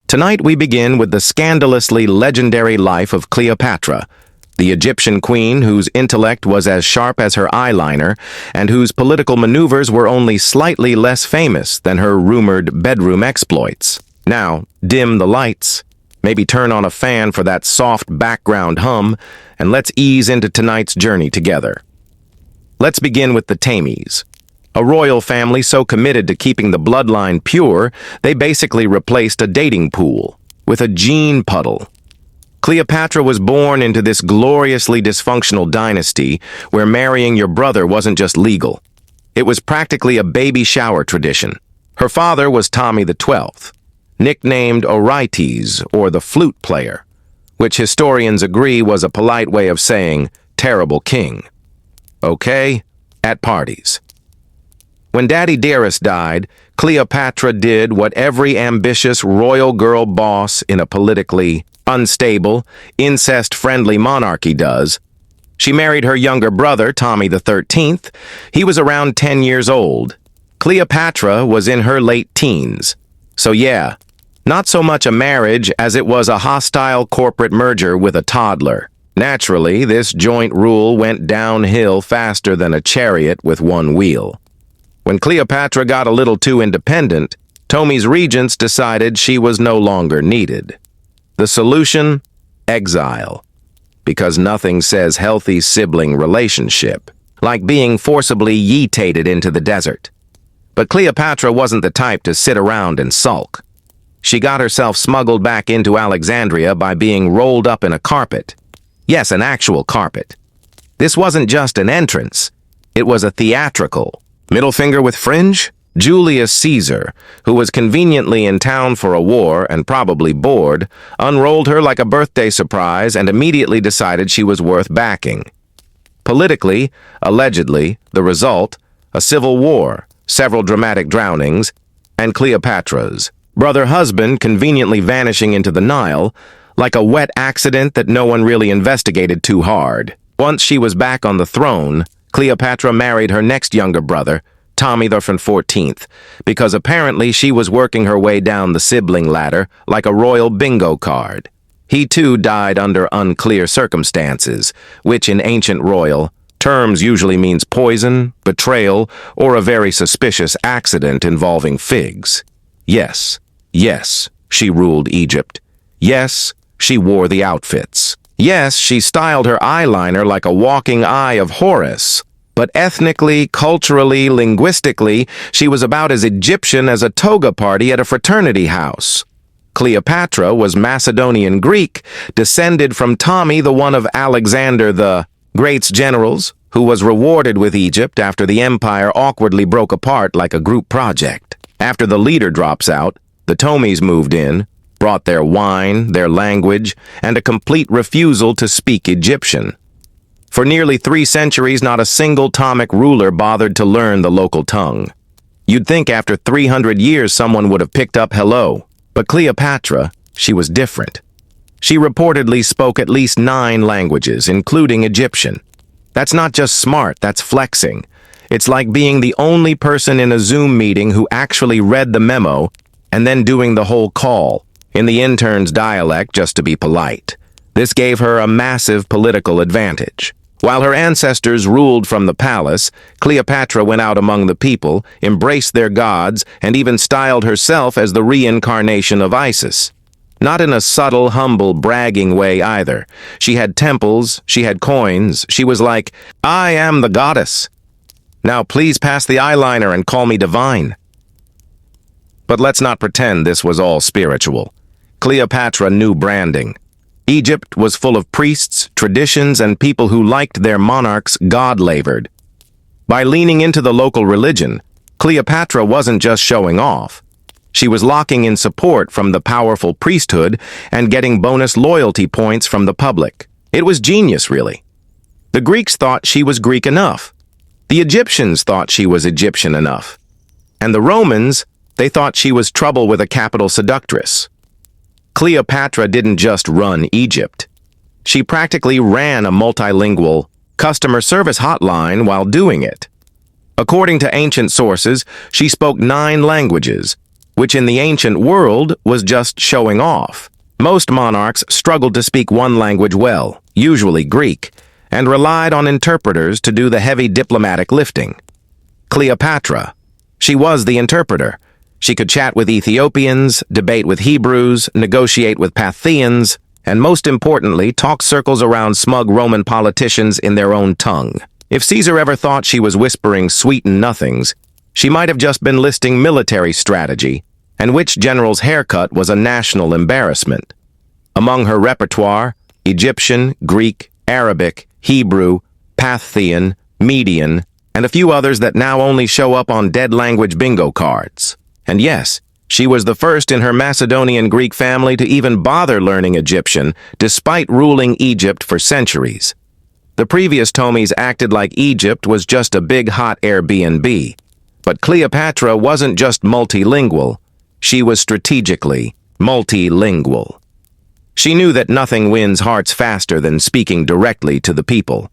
Tonight we begin with the scandalously legendary life of Cleopatra, the Egyptian queen whose intellect was as sharp as her eyeliner and whose political maneuvers were only slightly less famous than her rumored bedroom exploits. Now, dim the lights, maybe turn on a fan for that soft background hum, and let's ease into tonight's journey together. Let's begin with the Ptolemies. A royal family so committed to keeping the bloodline pure, they basically replaced a dating pool with a gene puddle. Cleopatra was born into this gloriously dysfunctional dynasty where marrying your brother wasn't just legal. It was practically a baby shower tradition. Her father was Ptolemy XII, nicknamed Orites, or the flute player, which historians agree was a polite way of saying terrible king. Okay, at parties. When Daddy Dearest died, Cleopatra did what every ambitious royal girl boss in a politically unstable, incest-friendly monarchy does. She married her younger brother, Ptolemy XIII. He was around 10 years old. Cleopatra was in her late teens. So yeah, not so much a marriage as it was a hostile corporate merger with a toddler. Naturally, this joint rule went downhill faster than a chariot with one wheel. When Cleopatra got a little too independent, Ptolemy's regents decided she was no longer needed. The solution? Exile. Because nothing says healthy sibling relationship, like being forcibly yeetated into the desert. But Cleopatra wasn't the type to sit around and sulk. She got herself smuggled back into Alexandria by being rolled up in a carpet. Yes, an actual carpet. This wasn't just an entrance. It was a theatrical. Middle finger with fringe? Julius Caesar, who was conveniently in town for a war and probably bored, unrolled her like a birthday surprise and immediately decided she was worth backing. Politically, allegedly, the result, a civil war, several dramatic drownings, and Cleopatra's brother-husband conveniently vanishing into the Nile, like a wet accident that no one really investigated too hard. Once she was back on the throne, Cleopatra married her next younger brother, Ptolemy XIV, because apparently she was working her way down the sibling ladder like a royal bingo card. He too died under unclear circumstances, which in ancient royal terms usually means poison, betrayal, or a very suspicious accident involving figs. Yes, she ruled Egypt. Yes, she wore the outfits. Yes, she styled her eyeliner like a walking eye of Horus. But ethnically, culturally, linguistically, she was about as Egyptian as a toga party at a fraternity house. Cleopatra was Macedonian Greek, descended from Ptolemy, the one of Alexander the Great's generals, who was rewarded with Egypt after the empire awkwardly broke apart like a group project. After the leader drops out, the Ptolemies moved in, brought their wine, their language, and a complete refusal to speak Egyptian. For nearly 3 centuries, not a single Ptolemaic ruler bothered to learn the local tongue. You'd think after 300 years someone would have picked up hello. But Cleopatra, she was different. She reportedly spoke at least 9 languages, including Egyptian. That's not just smart, that's flexing. It's like being the only person in a Zoom meeting who actually read the memo and then doing the whole call in the intern's dialect just to be polite. This gave her a massive political advantage. While her ancestors ruled from the palace, Cleopatra went out among the people, embraced their gods, and even styled herself as the reincarnation of Isis. Not in a subtle, humble, bragging way either. She had temples, she had coins, she was like, "I am the goddess. Now please pass the eyeliner and call me divine." But let's not pretend this was all spiritual. Cleopatra knew branding. Egypt was full of priests, traditions, and people who liked their monarchs God-labored. By leaning into the local religion, Cleopatra wasn't just showing off. She was locking in support from the powerful priesthood and getting bonus loyalty points from the public. It was genius, really. The Greeks thought she was Greek enough. The Egyptians thought she was Egyptian enough. And the Romans, they thought she was trouble with a capital seductress. Cleopatra didn't just run Egypt. She practically ran a multilingual customer service hotline while doing it. According to ancient sources, she spoke 9 languages, which in the ancient world was just showing off. Most monarchs struggled to speak one language well, usually Greek, and relied on interpreters to do the heavy diplomatic lifting. Cleopatra. She was the interpreter. She could chat with Ethiopians, debate with Hebrews, negotiate with Parthians, and most importantly, talk circles around smug Roman politicians in their own tongue. If Caesar ever thought she was whispering sweet nothings, she might have just been listing military strategy, and which general's haircut was a national embarrassment. Among her repertoire, Egyptian, Greek, Arabic, Hebrew, Parthian, Median, and a few others that now only show up on dead language bingo cards. And yes, she was the first in her Macedonian Greek family to even bother learning Egyptian, despite ruling Egypt for centuries. The previous Ptolemies acted like Egypt was just a big hot Airbnb. But Cleopatra wasn't just multilingual, she was strategically multilingual. She knew that nothing wins hearts faster than speaking directly to the people.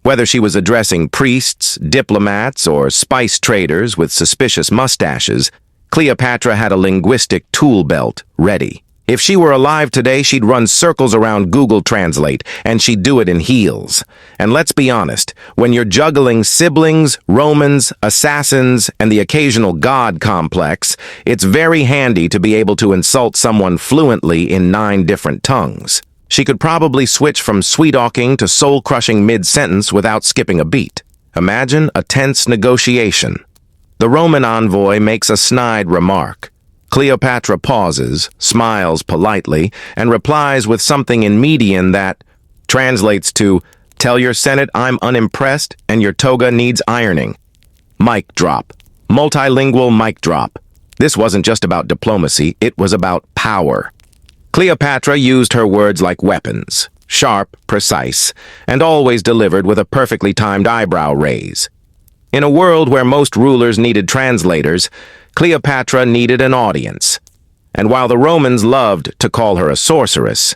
Whether she was addressing priests, diplomats, or spice traders with suspicious mustaches, Cleopatra had a linguistic tool belt ready. If she were alive today, she'd run circles around Google Translate, and she'd do it in heels. And let's be honest, when you're juggling siblings, Romans, assassins, and the occasional god complex, it's very handy to be able to insult someone fluently in 9 different tongues. She could probably switch from sweet-talking to soul-crushing mid-sentence without skipping a beat. Imagine a tense negotiation. The Roman envoy makes a snide remark. Cleopatra pauses, smiles politely, and replies with something in Median that translates to, "Tell your Senate I'm unimpressed and your toga needs ironing." Mic drop. Multilingual mic drop. This wasn't just about diplomacy, it was about power. Cleopatra used her words like weapons, sharp, precise, and always delivered with a perfectly timed eyebrow raise. In a world where most rulers needed translators, Cleopatra needed an audience. And while the Romans loved to call her a sorceress,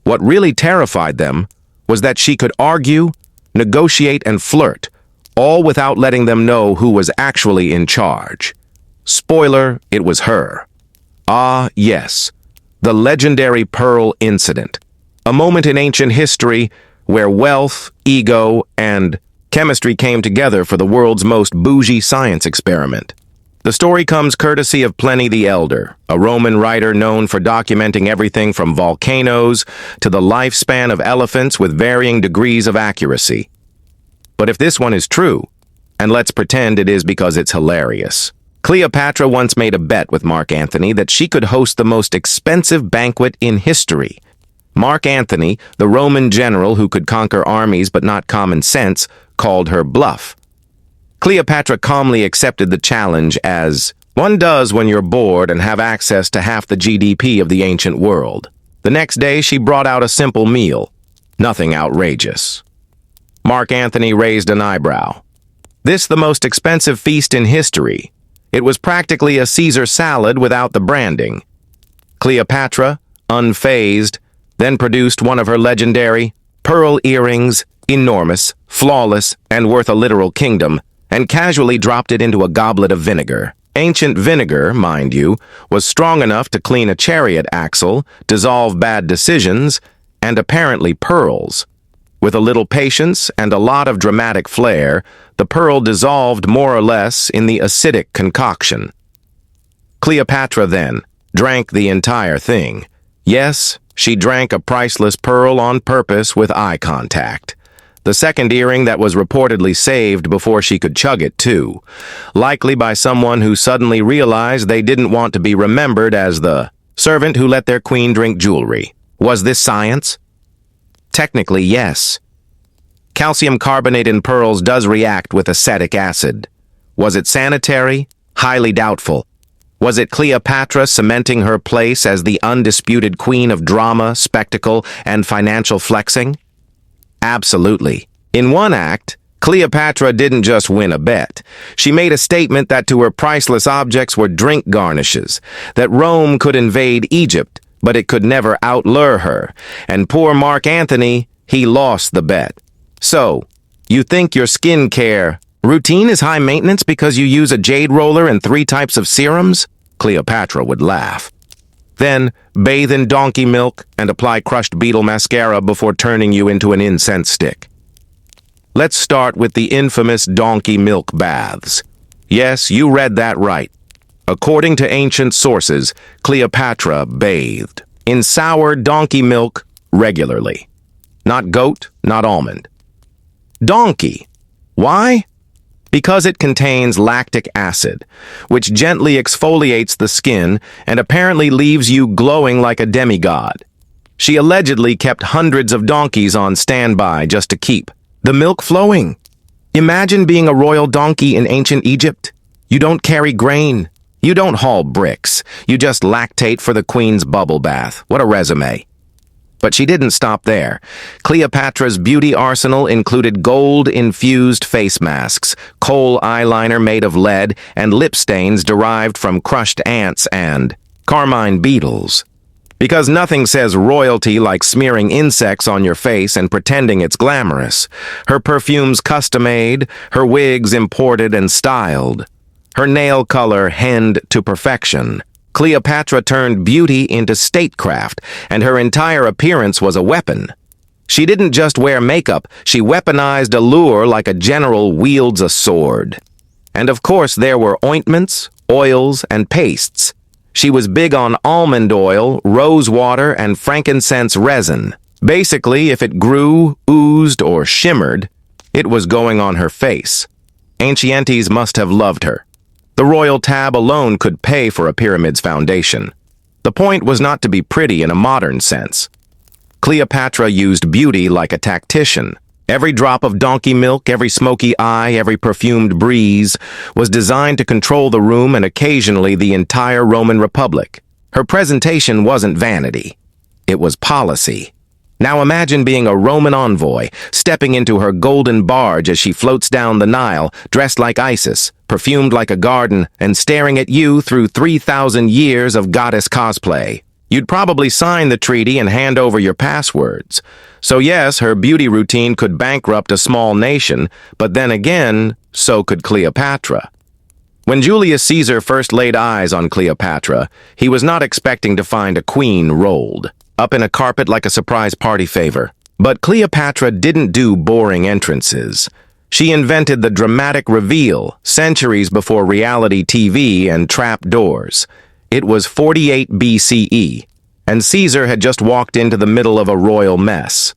what really terrified them was that she could argue, negotiate, and flirt, all without letting them know who was actually in charge. Spoiler, it was her. Ah, yes, the legendary Pearl Incident, a moment in ancient history where wealth, ego, and chemistry came together for the world's most bougie science experiment. The story comes courtesy of Pliny the Elder, a Roman writer known for documenting everything from volcanoes to the lifespan of elephants with varying degrees of accuracy. But if this one is true, and let's pretend it is because it's hilarious, Cleopatra once made a bet with Mark Antony that she could host the most expensive banquet in history. Mark Antony, the Roman general who could conquer armies but not common sense, called her bluff. Cleopatra calmly accepted the challenge as one does when you're bored and have access to half the GDP of the ancient world. The next day, she brought out a simple meal. Nothing outrageous. Mark Antony raised an eyebrow. This the most expensive feast in history. It was practically a Caesar salad without the branding. Cleopatra, unfazed, then produced one of her legendary pearl earrings, enormous, flawless, and worth a literal kingdom, and casually dropped it into a goblet of vinegar. Ancient vinegar, mind you, was strong enough to clean a chariot axle, dissolve bad decisions, and apparently pearls. With a little patience and a lot of dramatic flair, the pearl dissolved more or less in the acidic concoction. Cleopatra, then, drank the entire thing. Yes, she drank a priceless pearl on purpose with eye contact. The second earring that was reportedly saved before she could chug it, too. Likely by someone who suddenly realized they didn't want to be remembered as the servant who let their queen drink jewelry. Was this science? Technically, yes. Calcium carbonate in pearls does react with acetic acid. Was it sanitary? Highly doubtful. Was it Cleopatra cementing her place as the undisputed queen of drama, spectacle, and financial flexing? Absolutely. In one act, Cleopatra didn't just win a bet. She made a statement that to her priceless objects were drink garnishes, that Rome could invade Egypt, but it could never outlure her. And poor Mark Antony, he lost the bet. So, you think your skincare routine is high maintenance because you use a jade roller and 3 types of serums? Cleopatra would laugh. Then, bathe in donkey milk and apply crushed beetle mascara before turning you into an incense stick. Let's start with the infamous donkey milk baths. Yes, you read that right. According to ancient sources, Cleopatra bathed in sour donkey milk regularly. Not goat, not almond. Donkey. Why? Because it contains lactic acid, which gently exfoliates the skin and apparently leaves you glowing like a demigod. She allegedly kept hundreds of donkeys on standby just to keep the milk flowing. Imagine being a royal donkey in ancient Egypt. You don't carry grain. You don't haul bricks. You just lactate for the queen's bubble bath. What a resume. But she didn't stop there. Cleopatra's beauty arsenal included gold-infused face masks, kohl eyeliner made of lead, and lip stains derived from crushed ants and carmine beetles. Because nothing says royalty like smearing insects on your face and pretending it's glamorous. Her perfumes custom-made, her wigs imported and styled. Her nail color henned to perfection. Cleopatra turned beauty into statecraft, and her entire appearance was a weapon. She didn't just wear makeup, she weaponized allure like a general wields a sword. And of course there were ointments, oils, and pastes. She was big on almond oil, rose water, and frankincense resin. Basically, if it grew, oozed, or shimmered, it was going on her face. Ancientes must have loved her. The royal tab alone could pay for a pyramid's foundation. The point was not to be pretty in a modern sense. Cleopatra used beauty like a tactician. Every drop of donkey milk, every smoky eye, every perfumed breeze was designed to control the room and occasionally the entire Roman Republic. Her presentation wasn't vanity. It was policy. Now imagine being a Roman envoy, stepping into her golden barge as she floats down the Nile, dressed like Isis, perfumed like a garden, and staring at you through 3,000 years of goddess cosplay. You'd probably sign the treaty and hand over your passwords. So yes, her beauty routine could bankrupt a small nation, but then again, so could Cleopatra. When Julius Caesar first laid eyes on Cleopatra, he was not expecting to find a queen rolled up in a carpet like a surprise party favor. But Cleopatra didn't do boring entrances. She invented the dramatic reveal centuries before reality TV and trap doors. It was 48 BCE, and Caesar had just walked into the middle of a royal mess.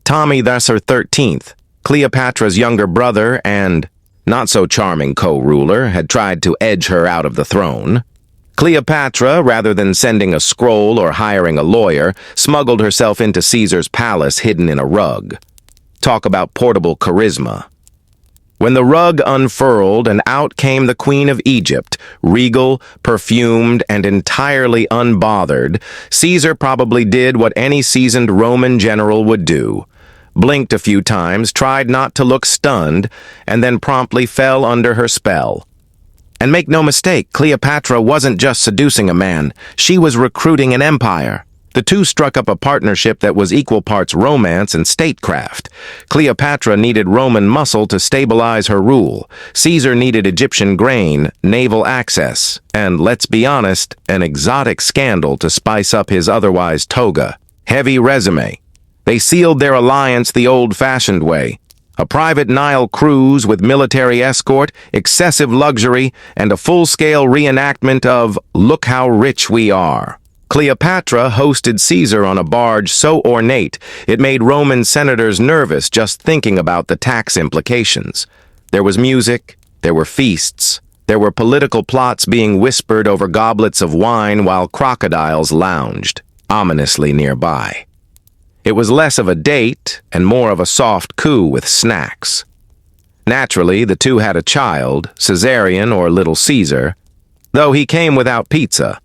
Ptolemy thus her 13th, Cleopatra's younger brother and not-so-charming co-ruler, had tried to edge her out of the throne. Cleopatra, rather than sending a scroll or hiring a lawyer, smuggled herself into Caesar's palace hidden in a rug. Talk about portable charisma. When the rug unfurled and out came the Queen of Egypt, regal, perfumed, and entirely unbothered, Caesar probably did what any seasoned Roman general would do. Blinked a few times, tried not to look stunned, and then promptly fell under her spell. And make no mistake, Cleopatra wasn't just seducing a man, she was recruiting an empire. The two struck up a partnership that was equal parts romance and statecraft. Cleopatra needed Roman muscle to stabilize her rule. Caesar needed Egyptian grain, naval access, and, let's be honest, an exotic scandal to spice up his otherwise toga. Heavy resume. They sealed their alliance the old-fashioned way. A private Nile cruise with military escort, excessive luxury, and a full-scale reenactment of "Look How Rich We Are." Cleopatra hosted Caesar on a barge so ornate it made Roman senators nervous just thinking about the tax implications. There was music, there were feasts, there were political plots being whispered over goblets of wine while crocodiles lounged ominously nearby. It was less of a date and more of a soft coup with snacks. Naturally, the two had a child, Caesarion or Little Caesar, though he came without pizza.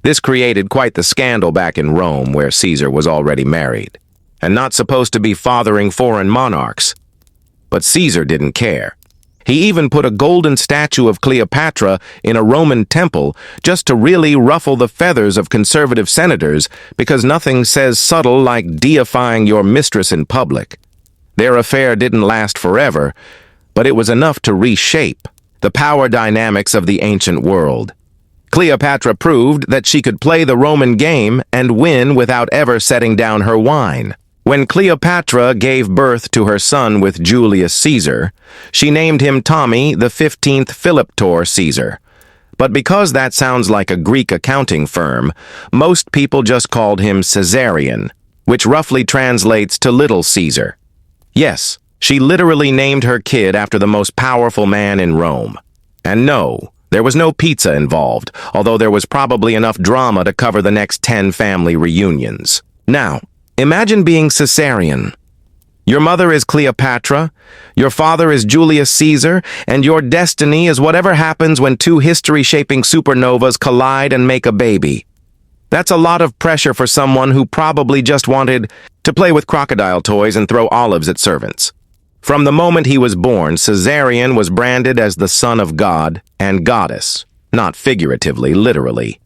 This created quite the scandal back in Rome, where Caesar was already married, and not supposed to be fathering foreign monarchs. But Caesar didn't care. He even put a golden statue of Cleopatra in a Roman temple just to really ruffle the feathers of conservative senators, because nothing says subtle like deifying your mistress in public. Their affair didn't last forever, but it was enough to reshape the power dynamics of the ancient world. Cleopatra proved that she could play the Roman game and win without ever setting down her wine. When Cleopatra gave birth to her son with Julius Caesar, she named him Ptolemy the 15th Philiptor Caesar. But because that sounds like a Greek accounting firm, most people just called him Caesarion, which roughly translates to Little Caesar. Yes, she literally named her kid after the most powerful man in Rome. And no, there was no pizza involved, although there was probably enough drama to cover the next 10 family reunions. Now, imagine being Caesarion. Your mother is Cleopatra, your father is Julius Caesar, and your destiny is whatever happens when two history-shaping supernovas collide and make a baby. That's a lot of pressure for someone who probably just wanted to play with crocodile toys and throw olives at servants. From the moment he was born, Caesarion was branded as the son of God and goddess, not figuratively, literally.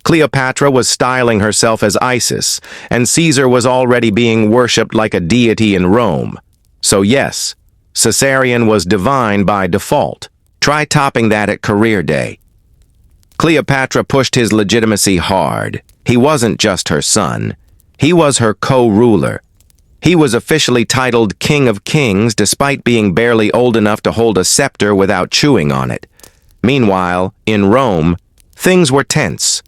Cleopatra was styling herself as Isis, and Caesar was already being worshipped like a deity in Rome. So yes, Caesarion was divine by default. Try topping that at career day. Cleopatra pushed his legitimacy hard. He wasn't just her son. He was her co-ruler. He was officially titled King of Kings despite being barely old enough to hold a scepter without chewing on it. Meanwhile, in Rome, things were tense.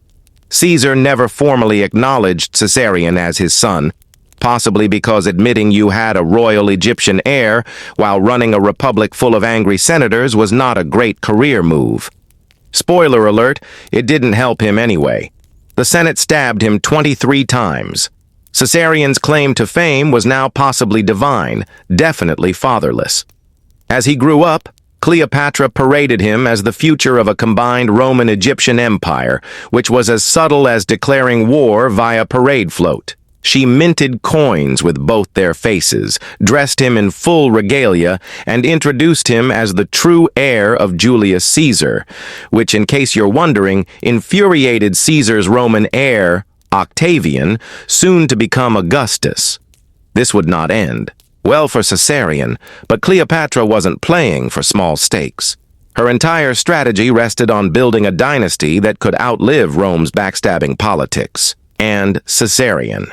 Caesar never formally acknowledged Caesarion as his son, possibly because admitting you had a royal Egyptian heir while running a republic full of angry senators was not a great career move. Spoiler alert, it didn't help him anyway. The Senate stabbed him 23 times. Caesarion's claim to fame was now possibly divine, definitely fatherless. As he grew up, Cleopatra paraded him as the future of a combined Roman-Egyptian empire, which was as subtle as declaring war via parade float. She minted coins with both their faces, dressed him in full regalia, and introduced him as the true heir of Julius Caesar, which, in case you're wondering, infuriated Caesar's Roman heir, Octavian, soon to become Augustus. This would not end well for Caesarion, but Cleopatra wasn't playing for small stakes. Her entire strategy rested on building a dynasty that could outlive Rome's backstabbing politics. And Caesarion.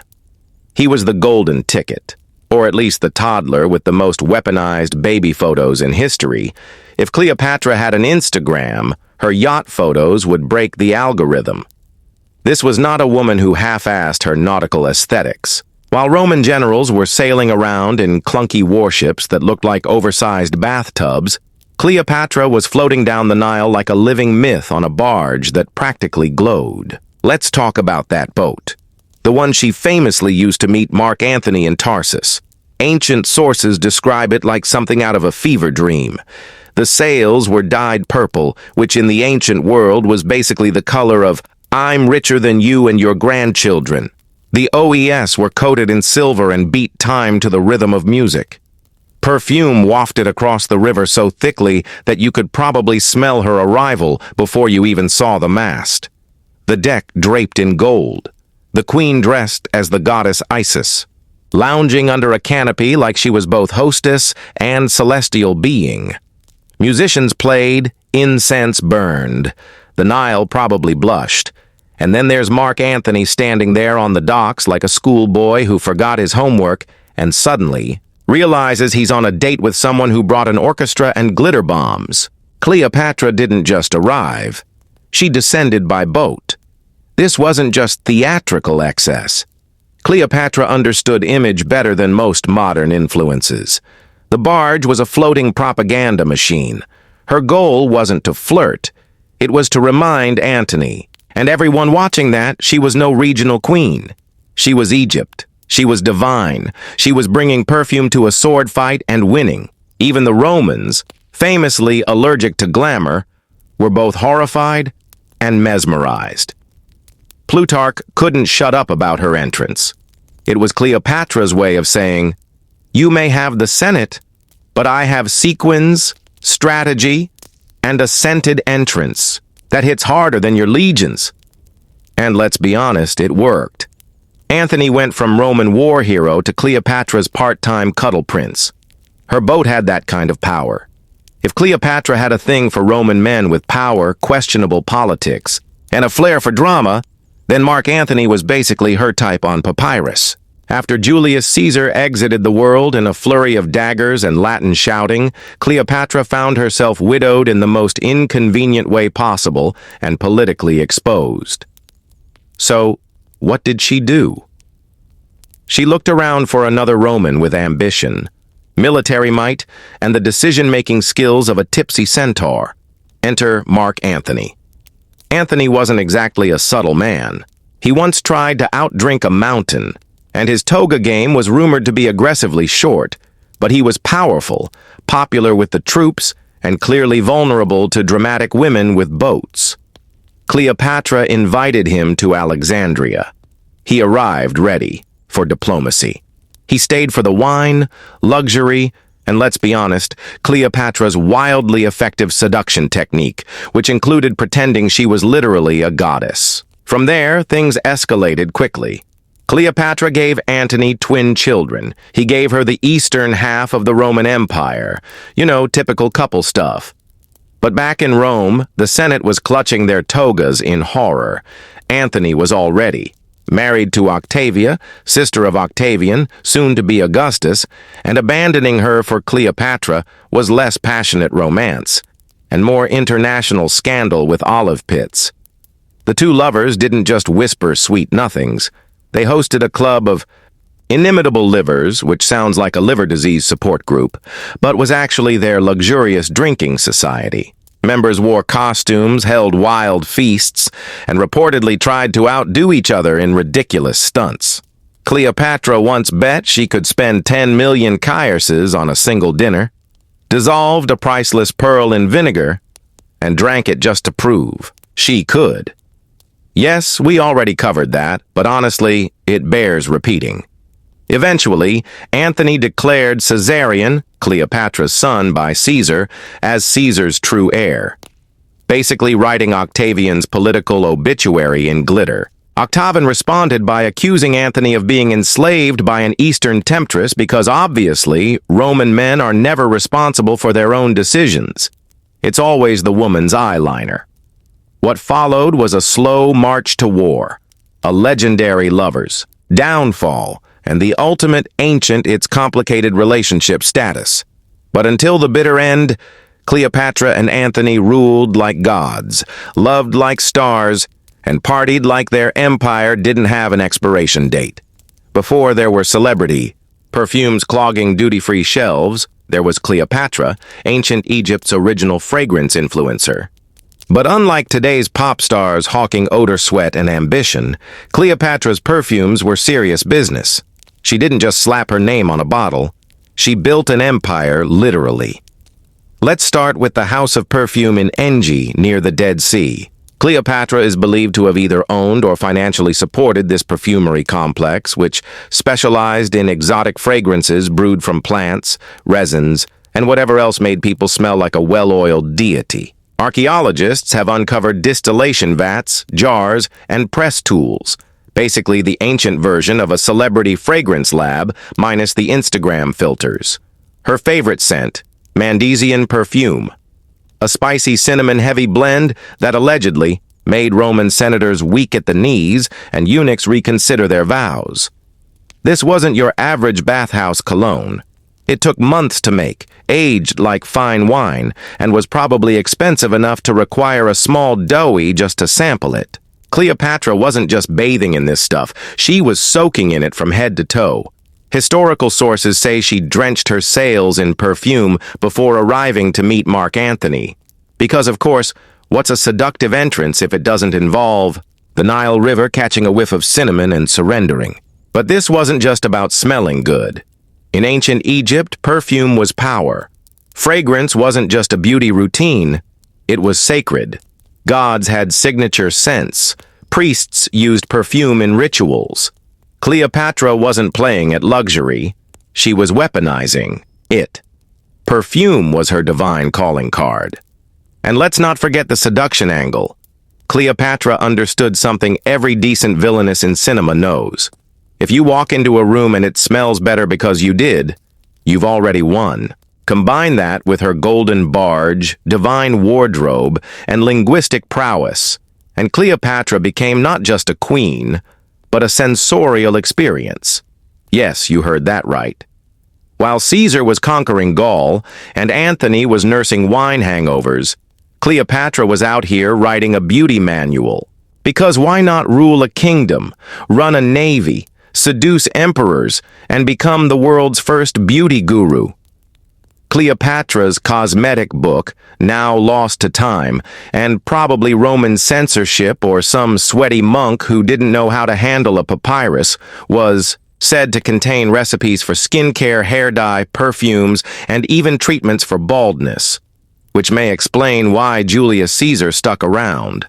He was the golden ticket, or at least the toddler with the most weaponized baby photos in history. If Cleopatra had an Instagram, her yacht photos would break the algorithm. This was not a woman who half-assed her nautical aesthetics. While Roman generals were sailing around in clunky warships that looked like oversized bathtubs, Cleopatra was floating down the Nile like a living myth on a barge that practically glowed. Let's talk about that boat. The one she famously used to meet Mark Antony in Tarsus. Ancient sources describe it like something out of a fever dream. The sails were dyed purple, which in the ancient world was basically the color of "I'm richer than you and your grandchildren." The OES were coated in silver and beat time to the rhythm of music. Perfume wafted across the river so thickly that you could probably smell her arrival before you even saw the mast. The deck draped in gold. The queen dressed as the goddess Isis, lounging under a canopy like she was both hostess and celestial being. Musicians played, incense burned. The Nile probably blushed. And then there's Mark Antony standing there on the docks like a schoolboy who forgot his homework and suddenly realizes he's on a date with someone who brought an orchestra and glitter bombs. Cleopatra didn't just arrive. She descended by boat. This wasn't just theatrical excess. Cleopatra understood image better than most modern influences. The barge was a floating propaganda machine. Her goal wasn't to flirt. It was to remind Antony, and everyone watching that, she was no regional queen. She was Egypt. She was divine. She was bringing perfume to a sword fight and winning. Even the Romans, famously allergic to glamour, were both horrified and mesmerized. Plutarch couldn't shut up about her entrance. It was Cleopatra's way of saying, "You may have the Senate, but I have sequins, strategy, and a scented entrance that hits harder than your legions." And let's be honest, it worked. Antony went from Roman war hero to Cleopatra's part-time cuddle prince. Her boat had that kind of power. If Cleopatra had a thing for Roman men with power, questionable politics, and a flair for drama, then Mark Antony was basically her type on papyrus. After Julius Caesar exited the world in a flurry of daggers and Latin shouting, Cleopatra found herself widowed in the most inconvenient way possible and politically exposed. So, what did she do? She looked around for another Roman with ambition, military might, and the decision-making skills of a tipsy centaur. Enter Mark Antony. Antony wasn't exactly a subtle man. He once tried to outdrink a mountain, and his toga game was rumored to be aggressively short, but he was powerful, popular with the troops, and clearly vulnerable to dramatic women with boats. Cleopatra invited him to Alexandria. He arrived ready for diplomacy. He stayed for the wine, luxury, and let's be honest, Cleopatra's wildly effective seduction technique, which included pretending she was literally a goddess. From there, things escalated quickly. Cleopatra gave Antony twin children. He gave her the eastern half of the Roman Empire. You know, typical couple stuff. But back in Rome, the Senate was clutching their togas in horror. Antony was all ready. Married to Octavia, sister of Octavian, soon to be Augustus, and abandoning her for Cleopatra was less passionate romance, and more international scandal with olive pits. The two lovers didn't just whisper sweet nothings. They hosted a club of inimitable livers, which sounds like a liver disease support group, but was actually their luxurious drinking society. Members wore costumes, held wild feasts, and reportedly tried to outdo each other in ridiculous stunts. Cleopatra once bet she could spend 10 million kyrses on a single dinner, dissolved a priceless pearl in vinegar, and drank it just to prove she could. Yes, we already covered that, but honestly, it bears repeating. Eventually, Antony declared Caesarion, Cleopatra's son by Caesar, as Caesar's true heir, basically writing Octavian's political obituary in glitter. Octavian responded by accusing Antony of being enslaved by an Eastern temptress because obviously Roman men are never responsible for their own decisions. It's always the woman's eyeliner. What followed was a slow march to war, a legendary lovers' downfall, and the ultimate ancient its complicated relationship status. But until the bitter end, Cleopatra and Antony ruled like gods, loved like stars, and partied like their empire didn't have an expiration date. Before there were celebrity, perfumes clogging duty-free shelves, there was Cleopatra, ancient Egypt's original fragrance influencer. But unlike today's pop stars hawking odor, sweat, and ambition, Cleopatra's perfumes were serious business. She didn't just slap her name on a bottle. She built an empire, literally. Let's start with the House of Perfume in Engi, near the Dead Sea. Cleopatra is believed to have either owned or financially supported this perfumery complex, which specialized in exotic fragrances brewed from plants, resins, and whatever else made people smell like a well-oiled deity. Archaeologists have uncovered distillation vats, jars, and press tools, basically the ancient version of a celebrity fragrance lab minus the Instagram filters. Her favorite scent, Mandesian perfume, a spicy cinnamon-heavy blend that allegedly made Roman senators weak at the knees and eunuchs reconsider their vows. This wasn't your average bathhouse cologne. It took months to make, aged like fine wine, and was probably expensive enough to require a small doughy just to sample it. Cleopatra wasn't just bathing in this stuff, she was soaking in it from head to toe. Historical sources say she drenched her sails in perfume before arriving to meet Mark Antony. Because, of course, what's a seductive entrance if it doesn't involve the Nile River catching a whiff of cinnamon and surrendering? But this wasn't just about smelling good. In ancient Egypt, perfume was power. Fragrance wasn't just a beauty routine, it was sacred. Gods had signature scents. Priests used perfume in rituals. Cleopatra wasn't playing at luxury. She was weaponizing it. Perfume was her divine calling card. And let's not forget the seduction angle. Cleopatra understood something every decent villainess in cinema knows. If you walk into a room and it smells better because you did, you've already won. Combine that with her golden barge, divine wardrobe, and linguistic prowess, and Cleopatra became not just a queen, but a sensorial experience. Yes, you heard that right. While Caesar was conquering Gaul and Antony was nursing wine hangovers, Cleopatra was out here writing a beauty manual. Because why not rule a kingdom, run a navy, seduce emperors, and become the world's first beauty guru? Cleopatra's cosmetic book, now lost to time, and probably Roman censorship or some sweaty monk who didn't know how to handle a papyrus, was said to contain recipes for skincare, hair dye, perfumes, and even treatments for baldness, which may explain why Julius Caesar stuck around.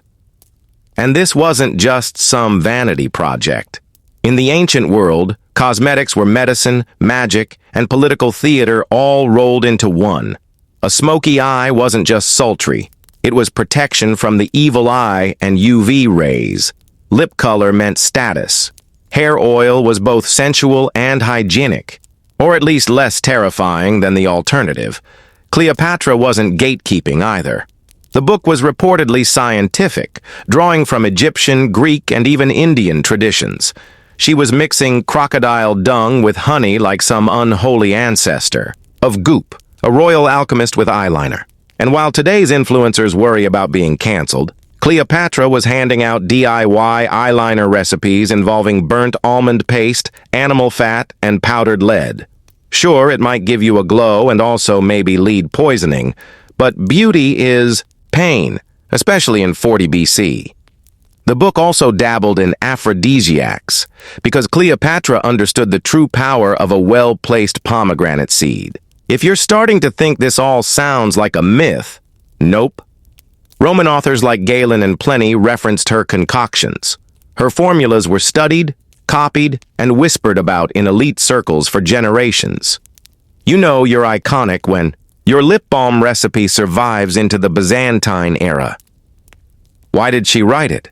And this wasn't just some vanity project. In the ancient world, cosmetics were medicine, magic, and political theater all rolled into one. A smoky eye wasn't just sultry. It was protection from the evil eye and UV rays. Lip color meant status. Hair oil was both sensual and hygienic, or at least less terrifying than the alternative. Cleopatra wasn't gatekeeping either. The book was reportedly scientific, drawing from Egyptian, Greek, and even Indian traditions. She was mixing crocodile dung with honey like some unholy ancestor. Of goop, a royal alchemist with eyeliner. And while today's influencers worry about being canceled, Cleopatra was handing out DIY eyeliner recipes involving burnt almond paste, animal fat, and powdered lead. Sure, it might give you a glow and also maybe lead poisoning, but beauty is pain, especially in 40 BC. The book also dabbled in aphrodisiacs, because Cleopatra understood the true power of a well-placed pomegranate seed. If you're starting to think this all sounds like a myth, nope. Roman authors like Galen and Pliny referenced her concoctions. Her formulas were studied, copied, and whispered about in elite circles for generations. You know you're iconic when your lip balm recipe survives into the Byzantine era. Why did she write it?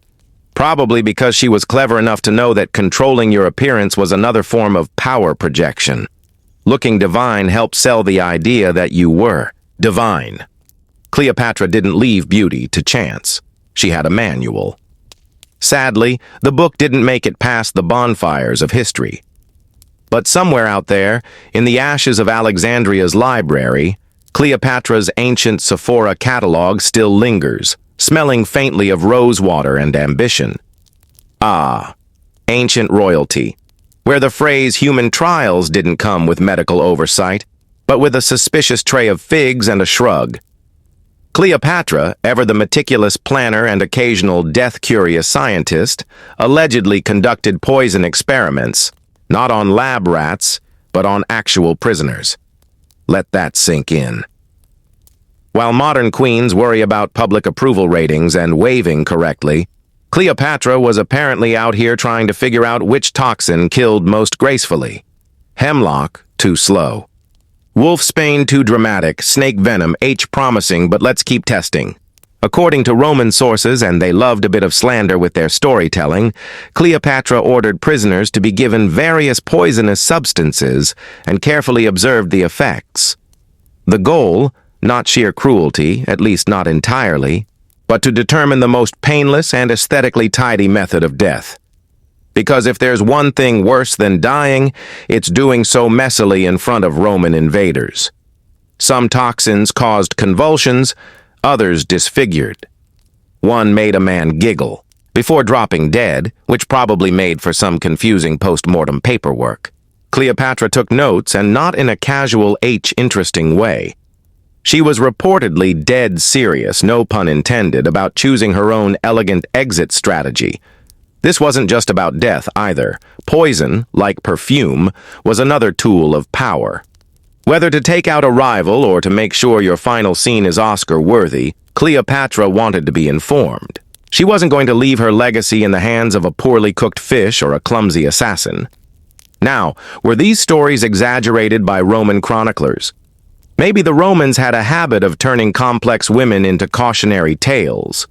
Probably because she was clever enough to know that controlling your appearance was another form of power projection. Looking divine helped sell the idea that you were divine. Cleopatra didn't leave beauty to chance. She had a manual. Sadly, the book didn't make it past the bonfires of history. But somewhere out there, in the ashes of Alexandria's library, Cleopatra's ancient Sephora catalog still lingers, smelling faintly of rosewater and ambition. Ah, ancient royalty, where the phrase human trials didn't come with medical oversight, but with a suspicious tray of figs and a shrug. Cleopatra, ever the meticulous planner and occasional death-curious scientist, allegedly conducted poison experiments, not on lab rats, but on actual prisoners. Let that sink in. While modern queens worry about public approval ratings and waving correctly, Cleopatra was apparently out here trying to figure out which toxin killed most gracefully. Hemlock, too slow. Wolfsbane too dramatic, snake venom promising, but let's keep testing. According to Roman sources, and they loved a bit of slander with their storytelling, Cleopatra ordered prisoners to be given various poisonous substances and carefully observed the effects. The goal, not sheer cruelty, at least not entirely, but to determine the most painless and aesthetically tidy method of death. Because if there's one thing worse than dying, it's doing so messily in front of Roman invaders. Some toxins caused convulsions, others disfigured. One made a man giggle, before dropping dead, which probably made for some confusing post-mortem paperwork. Cleopatra took notes, and not in a casual interesting way. She was reportedly dead serious, no pun intended, about choosing her own elegant exit strategy. This wasn't just about death either. Poison, like perfume, was another tool of power. Whether to take out a rival or to make sure your final scene is Oscar-worthy, Cleopatra wanted to be informed. She wasn't going to leave her legacy in the hands of a poorly cooked fish or a clumsy assassin. Now, were these stories exaggerated by Roman chroniclers? Maybe the Romans had a habit of turning complex women into cautionary tales.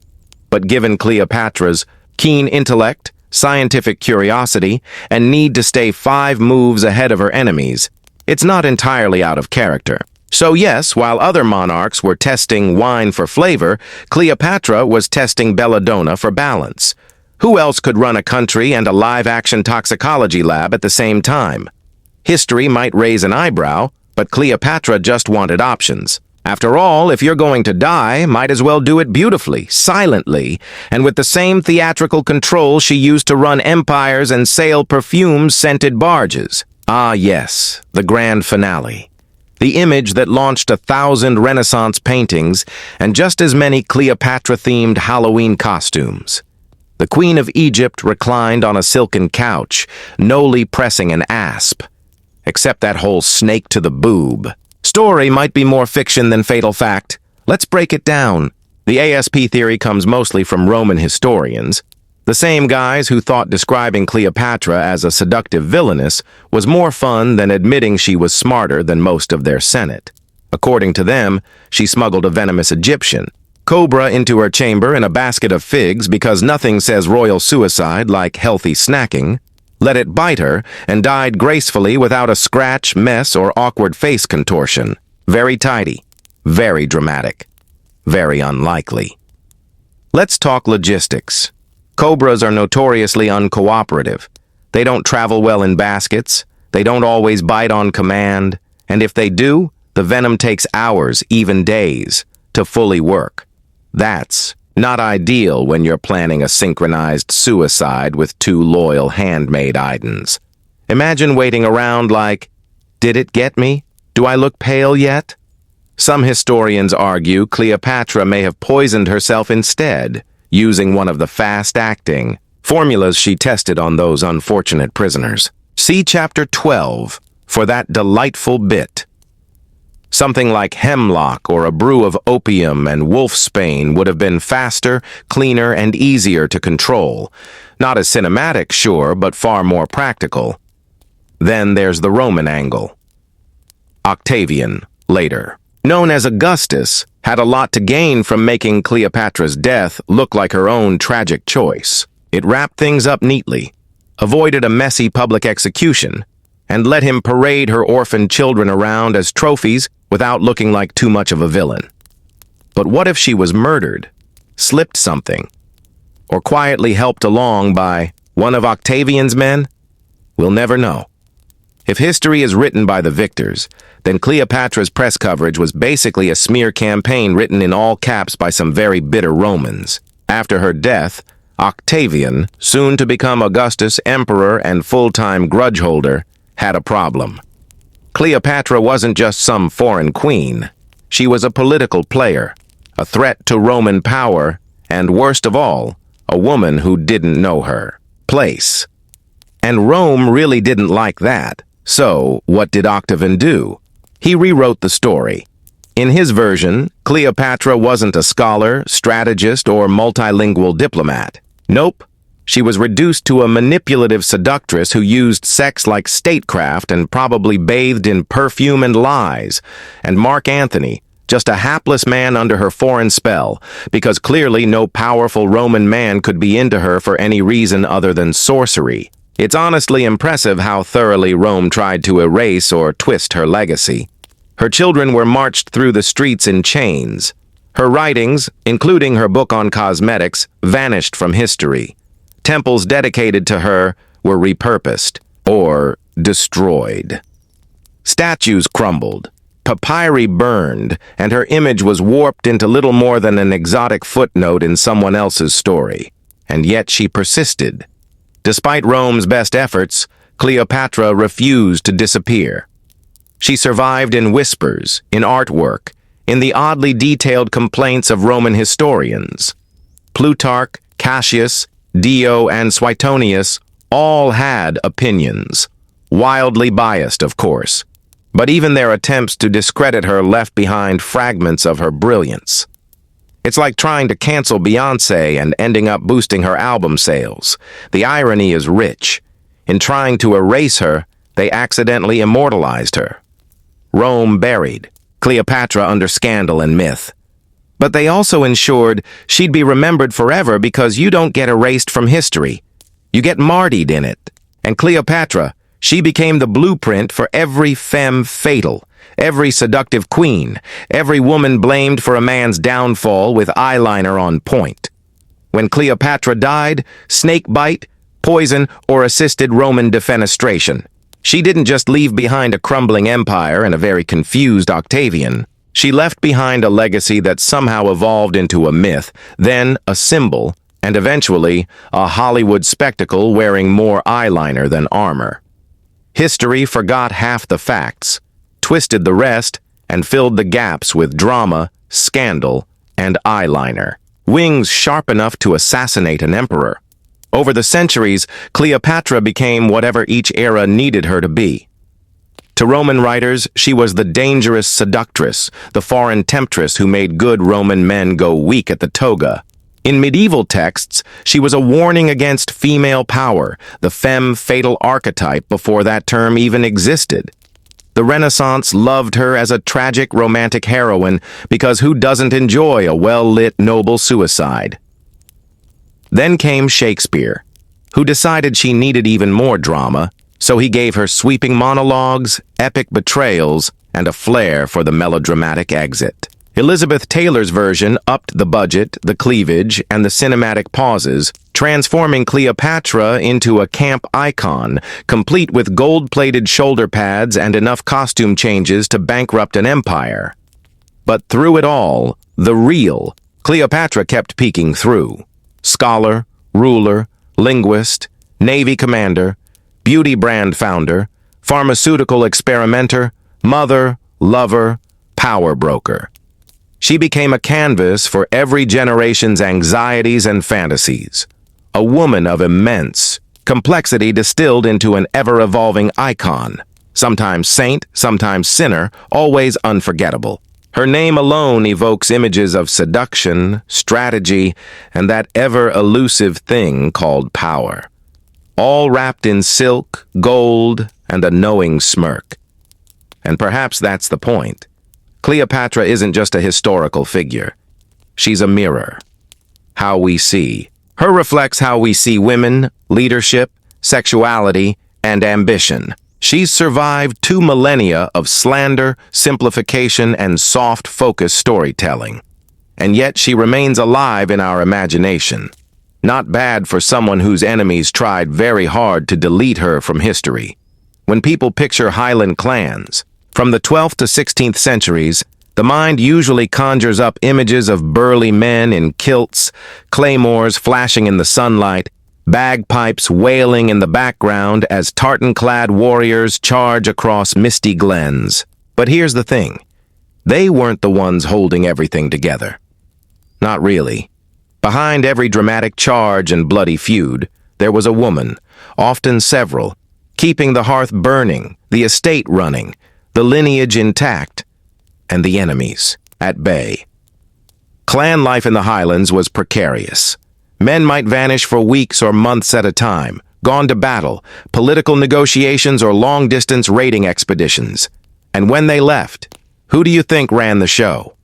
But given Cleopatra's keen intellect, scientific curiosity, and need to stay 5 moves ahead of her enemies, it's not entirely out of character. So yes, while other monarchs were testing wine for flavor, Cleopatra was testing belladonna for balance. Who else could run a country and a live-action toxicology lab at the same time? History might raise an eyebrow, but Cleopatra just wanted options. After all, if you're going to die, might as well do it beautifully, silently, and with the same theatrical control she used to run empires and sail perfume-scented barges. Ah yes, the grand finale. The image that launched 1,000 Renaissance paintings and just as many Cleopatra-themed Halloween costumes. The Queen of Egypt reclined on a silken couch, nolly pressing an asp. Except that whole snake to the boob. Story might be more fiction than fatal fact. Let's break it down. The ASP theory comes mostly from Roman historians, the same guys who thought describing Cleopatra as a seductive villainess was more fun than admitting she was smarter than most of their Senate. According to them, she smuggled a venomous Egyptian cobra into her chamber in a basket of figs because nothing says royal suicide like healthy snacking, let it bite her, and died gracefully without a scratch, mess, or awkward face contortion. Very tidy, very dramatic, very unlikely. Let's talk logistics. Cobras are notoriously uncooperative. They don't travel well in baskets, they don't always bite on command, and if they do, the venom takes hours, even days, to fully work. That's not ideal when you're planning a synchronized suicide with two loyal handmaid Idens. Imagine waiting around like, did it get me? Do I look pale yet? Some historians argue Cleopatra may have poisoned herself instead, using one of the fast-acting formulas she tested on those unfortunate prisoners. See Chapter 12 for that delightful bit. Something like hemlock or a brew of opium and wolfsbane would have been faster, cleaner, and easier to control. Not as cinematic, sure, but far more practical. Then there's the Roman angle. Octavian, later known as Augustus, had a lot to gain from making Cleopatra's death look like her own tragic choice. It wrapped things up neatly, avoided a messy public execution, and let him parade her orphaned children around as trophies without looking like too much of a villain. But what if she was murdered, slipped something, or quietly helped along by one of Octavian's men? We'll never know. If history is written by the victors, then Cleopatra's press coverage was basically a smear campaign written in all caps by some very bitter Romans. After her death, Octavian, soon to become Augustus' emperor and full-time grudge holder, had a problem. Cleopatra wasn't just some foreign queen. She was a political player, a threat to Roman power, and worst of all, a woman who didn't know her place. And Rome really didn't like that. So, what did Octavian do? He rewrote the story. In his version, Cleopatra wasn't a scholar, strategist, or multilingual diplomat. Nope. She was reduced to a manipulative seductress who used sex like statecraft and probably bathed in perfume and lies. And Mark Antony, just a hapless man under her foreign spell, because clearly no powerful Roman man could be into her for any reason other than sorcery. It's honestly impressive how thoroughly Rome tried to erase or twist her legacy. Her children were marched through the streets in chains. Her writings, including her book on cosmetics, vanished from history. Temples dedicated to her were repurposed or destroyed. Statues crumbled, papyri burned, and her image was warped into little more than an exotic footnote in someone else's story. And yet she persisted. Despite Rome's best efforts, Cleopatra refused to disappear. She survived in whispers, in artwork, in the oddly detailed complaints of Roman historians. Plutarch, Cassius, Dio, and Suetonius all had opinions. Wildly biased, of course. But even their attempts to discredit her left behind fragments of her brilliance. It's like trying to cancel Beyoncé and ending up boosting her album sales. The irony is rich. In trying to erase her, they accidentally immortalized her. Rome buried Cleopatra under scandal and myth. But they also ensured she'd be remembered forever because you don't get erased from history. You get martyred in it. And Cleopatra, She became the blueprint for every femme fatale, every seductive queen, every woman blamed for a man's downfall with eyeliner on point. When Cleopatra died, snake bite, poison, or assisted Roman defenestration. She didn't just leave behind a crumbling empire and a very confused Octavian. She left behind a legacy that somehow evolved into a myth, then a symbol, and eventually a Hollywood spectacle wearing more eyeliner than armor. History forgot half the facts, twisted the rest, and filled the gaps with drama, scandal, and eyeliner. Wings sharp enough to assassinate an emperor. Over the centuries, Cleopatra became whatever each era needed her to be. To Roman writers, she was the dangerous seductress, the foreign temptress who made good Roman men go weak at the toga. In medieval texts, she was a warning against female power, the femme fatale archetype before that term even existed. The Renaissance loved her as a tragic romantic heroine because who doesn't enjoy a well-lit noble suicide? Then came Shakespeare, who decided she needed even more drama, so he gave her sweeping monologues, epic betrayals, and a flair for the melodramatic exit. Elizabeth Taylor's version upped the budget, the cleavage, and the cinematic pauses, transforming Cleopatra into a camp icon, complete with gold-plated shoulder pads and enough costume changes to bankrupt an empire. But through it all, the real Cleopatra kept peeking through. Scholar, ruler, linguist, Navy commander, beauty brand founder, pharmaceutical experimenter, mother, lover, power broker. She became a canvas for every generation's anxieties and fantasies. A woman of immense complexity distilled into an ever-evolving icon. Sometimes saint, sometimes sinner, always unforgettable. Her name alone evokes images of seduction, strategy, and that ever-elusive thing called power. All wrapped in silk, gold, and a knowing smirk. And perhaps that's the point. Cleopatra isn't just a historical figure. She's a mirror. How we see. Her reflects how we see women, leadership, sexuality, and ambition. She's survived 2 millennia of slander, simplification, and soft-focus storytelling. And yet she remains alive in our imagination. Not bad for someone whose enemies tried very hard to delete her from history. When people picture Highland clans, from the 12th to 16th centuries, the mind usually conjures up images of burly men in kilts, claymores flashing in the sunlight, bagpipes wailing in the background as tartan-clad warriors charge across misty glens. But here's the thing. They weren't the ones holding everything together. Not really. Behind every dramatic charge and bloody feud, there was a woman, often several, keeping the hearth burning, the estate running, the lineage intact, and the enemies at bay. Clan life in the Highlands was precarious. Men might vanish for weeks or months at a time, gone to battle, political negotiations, or long-distance raiding expeditions. And when they left, who do you think ran the show?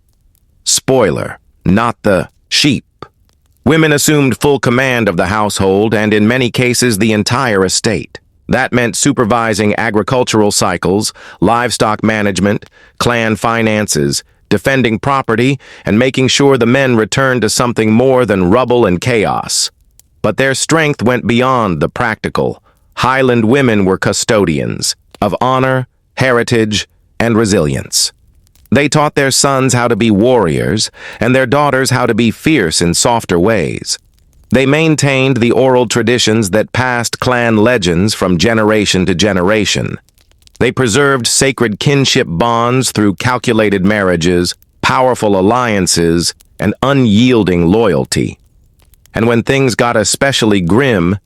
Spoiler, not the sheep. Women assumed full command of the household and, in many cases, the entire estate. That meant supervising agricultural cycles, livestock management, clan finances, defending property, and making sure the men returned to something more than rubble and chaos. But their strength went beyond the practical. Highland women were custodians of honor, heritage, and resilience. They taught their sons how to be warriors, and their daughters how to be fierce in softer ways. They maintained the oral traditions that passed clan legends from generation to generation. They preserved sacred kinship bonds through calculated marriages, powerful alliances, and unyielding loyalty. And when things got especially grim,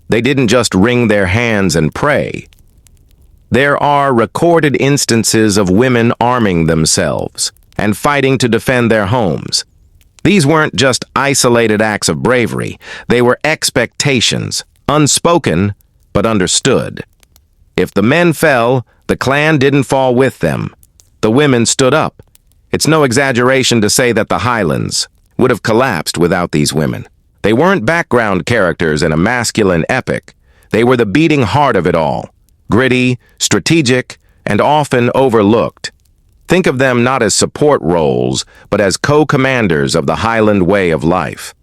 they didn't just wring their hands and pray. There are recorded instances of women arming themselves and fighting to defend their homes. These weren't just isolated acts of bravery. They were expectations, unspoken but understood. If the men fell, the clan didn't fall with them. The women stood up. It's no exaggeration to say that the Highlands would have collapsed without these women. They weren't background characters in a masculine epic. They were the beating heart of it all. gritty, strategic, and often overlooked. Think of them not as support roles, but as co-commanders of the Highland way of life.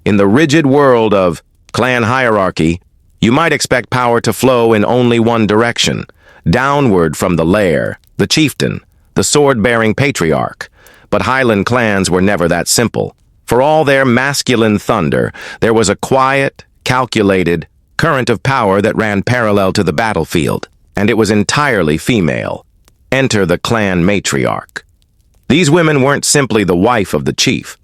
In the rigid world of clan hierarchy, you might expect power to flow in only one direction, downward from the lair, the chieftain, the sword-bearing patriarch. But Highland clans were never that simple. For all their masculine thunder, there was a quiet, calculated current of power that ran parallel to the battlefield, and it was entirely female. Enter the clan matriarch. These women weren't simply the wife of the chief.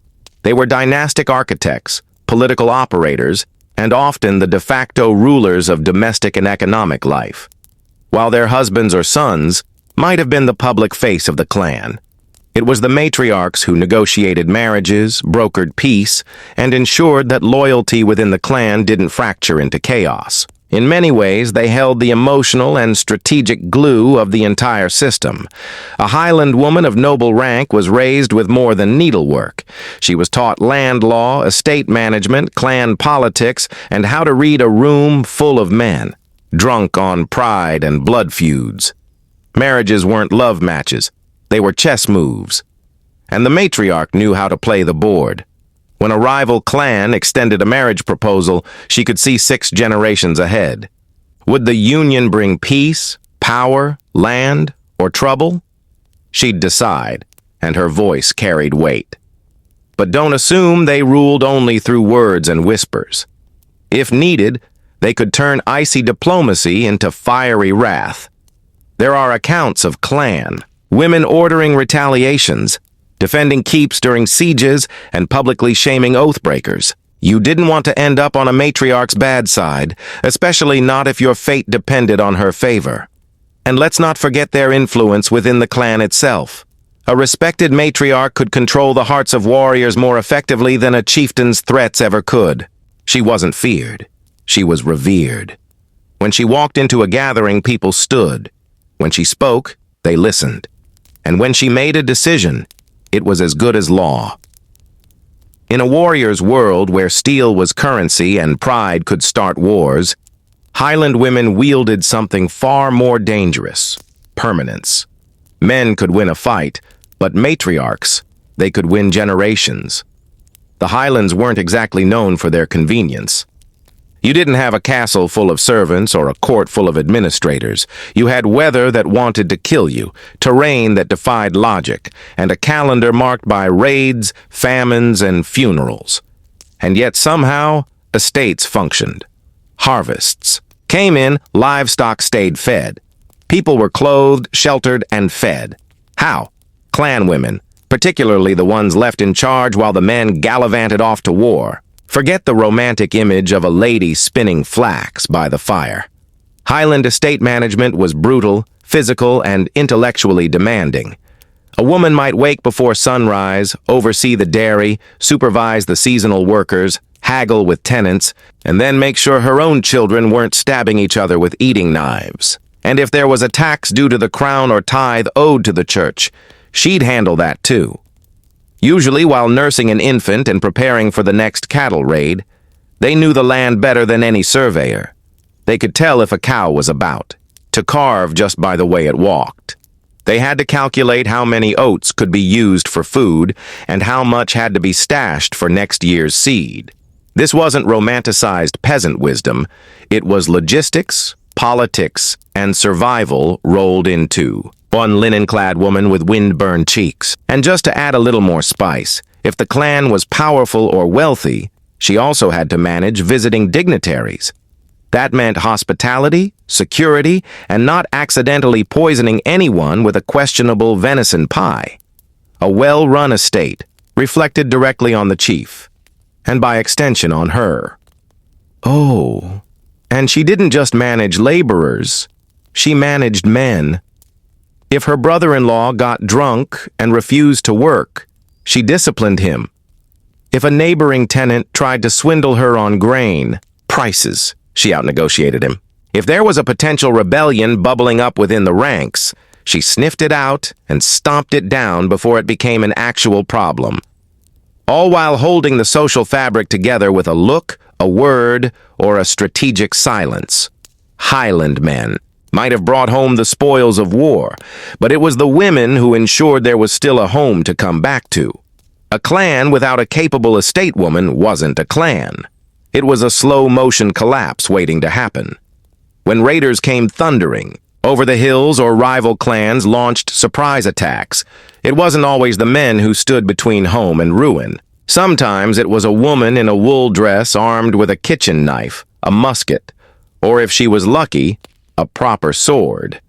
They were dynastic architects, political operators, and often the de facto rulers of domestic and economic life, while their husbands or sons might have been the public face of the clan. It was the matriarchs who negotiated marriages, brokered peace, and ensured that loyalty within the clan didn't fracture into chaos. In many ways, they held the emotional and strategic glue of the entire system. A Highland woman of noble rank was raised with more than needlework. She was taught land law, estate management, clan politics, and how to read a room full of men, drunk on pride and blood feuds. Marriages weren't love matches. They were chess moves. And the matriarch knew how to play the board. When a rival clan extended a marriage proposal, she could see 6 generations ahead. Would the union bring peace, power, land, or trouble? She'd decide, and her voice carried weight. But don't assume they ruled only through words and whispers. If needed, they could turn icy diplomacy into fiery wrath. There are accounts of clan women ordering retaliations, defending keeps during sieges, and publicly shaming oathbreakers. You didn't want to end up on a matriarch's bad side, especially not if your fate depended on her favor. And let's not forget their influence within the clan itself. A respected matriarch could control the hearts of warriors more effectively than a chieftain's threats ever could. She wasn't feared. She was revered. When she walked into a gathering, people stood. When she spoke, they listened. And when she made a decision, it was as good as law. In a warrior's world where steel was currency and pride could start wars, Highland women wielded something far more dangerous: permanence. Men could win a fight, but matriarchs, they could win generations. The Highlands weren't exactly known for their convenience. You didn't have a castle full of servants or a court full of administrators. You had weather that wanted to kill you, terrain that defied logic, and a calendar marked by raids, famines, and funerals. And yet somehow, estates functioned. Harvests came in, livestock stayed fed. People were clothed, sheltered, and fed. How? Clan women, particularly the ones left in charge while the men gallivanted off to war. Forget the romantic image of a lady spinning flax by the fire. Highland estate management was brutal, physical, and intellectually demanding. A woman might wake before sunrise, oversee the dairy, supervise the seasonal workers, haggle with tenants, and then make sure her own children weren't stabbing each other with eating knives. And if there was a tax due to the crown or tithe owed to the church, she'd handle that too. Usually while nursing an infant and preparing for the next cattle raid, they knew the land better than any surveyor. They could tell if a cow was about, to carve just by the way it walked. They had to calculate how many oats could be used for food and how much had to be stashed for next year's seed. This wasn't romanticized peasant wisdom. It was logistics, politics, and survival rolled into one linen-clad woman with wind-burned cheeks. And just to add a little more spice, if the clan was powerful or wealthy, she also had to manage visiting dignitaries. That meant hospitality, security, and not accidentally poisoning anyone with a questionable venison pie. A well-run estate reflected directly on the chief, and by extension on her. Oh, and she didn't just manage laborers, she managed men. If her brother-in-law got drunk and refused to work, she disciplined him. If a neighboring tenant tried to swindle her on grain prices, she outnegotiated him. If there was a potential rebellion bubbling up within the ranks, she sniffed it out and stomped it down before it became an actual problem. All while holding the social fabric together with a look, a word, or a strategic silence. Highland men. might have brought home the spoils of war, but it was the women who ensured there was still a home to come back to. A clan without a capable estate woman wasn't a clan. It was a slow-motion collapse waiting to happen. When raiders came thundering, over the hills or rival clans launched surprise attacks, it wasn't always the men who stood between home and ruin. Sometimes it was a woman in a wool dress armed with a kitchen knife, a musket, or if she was lucky, a proper sword.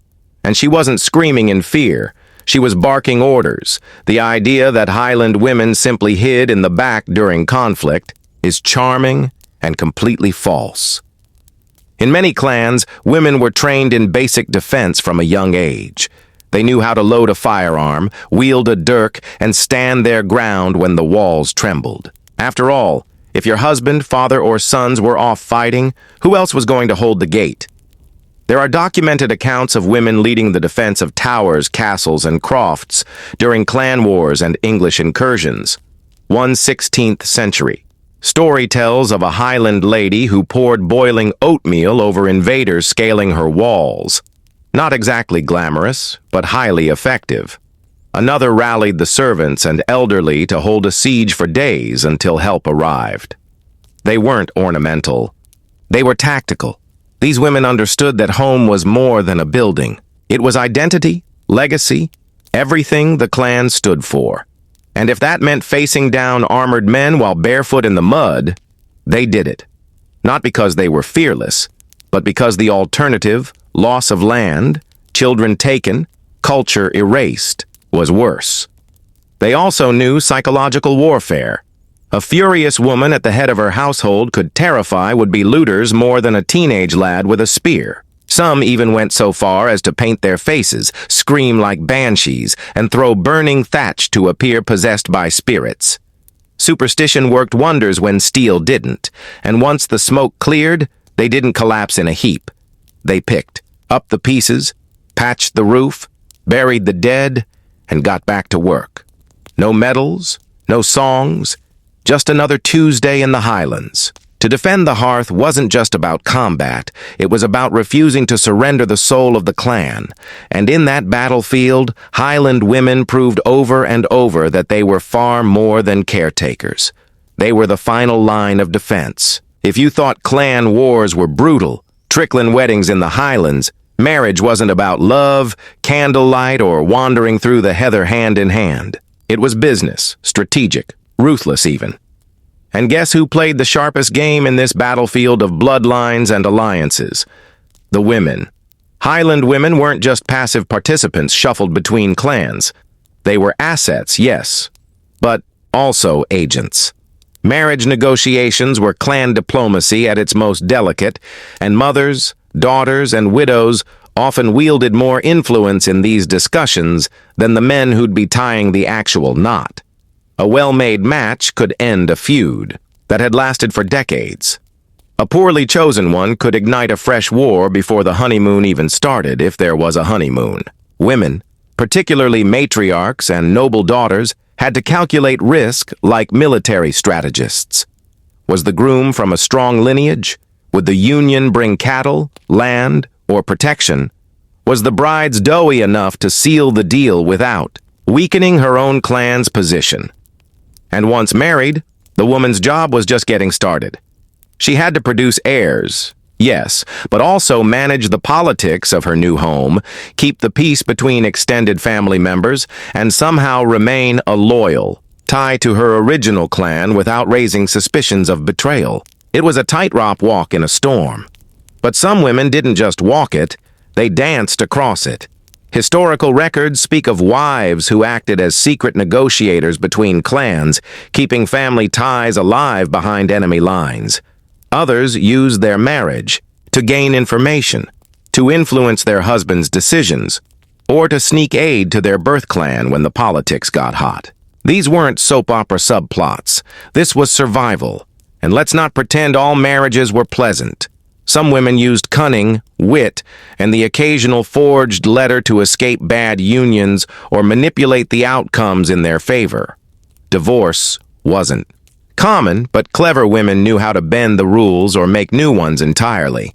And she wasn't screaming in fear. She was barking orders. The idea that Highland women simply hid in the back during conflict is charming and completely false. In many clans, women were trained in basic defense from a young age. They knew how to load a firearm, wield a dirk, and stand their ground when the walls trembled. After all, if your husband, father, or sons were off fighting, who else was going to hold the gate? There are documented accounts of women leading the defense of towers, castles, and crofts during clan wars and English incursions. One 16th century. Story tells of a Highland lady who poured boiling oatmeal over invaders scaling her walls. Not exactly glamorous, but highly effective. Another rallied the servants and elderly to hold a siege for days until help arrived. They weren't ornamental. They were tactical. These women understood that home was more than a building. It was identity, legacy, everything the clan stood for. And if that meant facing down armored men while barefoot in the mud, they did it. Not because they were fearless, but because the alternative, loss of land, children taken, culture erased, was worse. They also knew psychological warfare. A furious woman at the head of her household could terrify would-be looters more than a teenage lad with a spear. Some even went so far as to paint their faces, scream like banshees, and throw burning thatch to appear possessed by spirits. Superstition worked wonders when steel didn't, and once the smoke cleared, they didn't collapse in a heap. They picked up the pieces, patched the roof, buried the dead, and got back to work. No medals, no songs, just another Tuesday in the Highlands. To defend the hearth wasn't just about combat, it was about refusing to surrender the soul of the clan. And in that battlefield, Highland women proved over and over that they were far more than caretakers. They were the final line of defense. If you thought clan wars were brutal, trickling weddings in the Highlands, marriage wasn't about love, candlelight, or wandering through the heather hand in hand. It was business, strategic, ruthless even. And guess who played the sharpest game in this battlefield of bloodlines and alliances? The women. Highland women weren't just passive participants shuffled between clans. They were assets, yes, but also agents. Marriage negotiations were clan diplomacy at its most delicate, and mothers, daughters, and widows often wielded more influence in these discussions than the men who'd be tying the actual knot. A well-made match could end a feud that had lasted for decades. A poorly chosen one could ignite a fresh war before the honeymoon even started, if there was a honeymoon. Women, particularly matriarchs and noble daughters, had to calculate risk like military strategists. Was the groom from a strong lineage? Would the union bring cattle, land, or protection? Was the bride doughy enough to seal the deal without weakening her own clan's position? And once married, the woman's job was just getting started. She had to produce heirs, yes, but also manage the politics of her new home, keep the peace between extended family members, and somehow remain a loyal tie to her original clan without raising suspicions of betrayal. It was a tightrope walk in a storm. But some women didn't just walk it, they danced across it. Historical records speak of wives who acted as secret negotiators between clans, keeping family ties alive behind enemy lines. Others used their marriage to gain information, to influence their husbands' decisions, or to sneak aid to their birth clan when the politics got hot. These weren't soap opera subplots. This was survival. And let's not pretend all marriages were pleasant. Some women used cunning, wit, and the occasional forged letter to escape bad unions or manipulate the outcomes in their favor. Divorce wasn't common, but clever women knew how to bend the rules or make new ones entirely.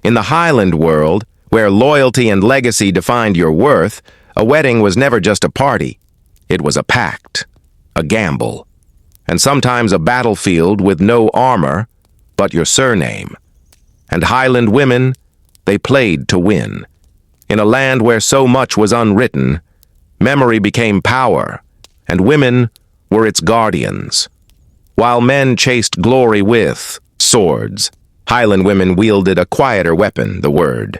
In the Highland world, where loyalty and legacy defined your worth, a wedding was never just a party. It was a pact, a gamble, and sometimes a battlefield with no armor but your surname. And Highland women, they played to win. In a land where so much was unwritten, memory became power, and women were its guardians. While men chased glory with swords, Highland women wielded a quieter weapon, the word.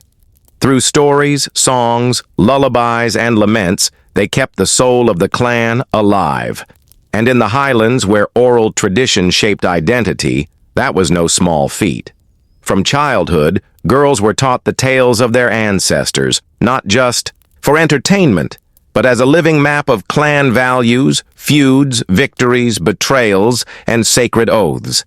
Through stories, songs, lullabies, and laments, they kept the soul of the clan alive. And in the Highlands, where oral tradition shaped identity, that was no small feat. From childhood, girls were taught the tales of their ancestors, not just for entertainment, but as a living map of clan values, feuds, victories, betrayals, and sacred oaths.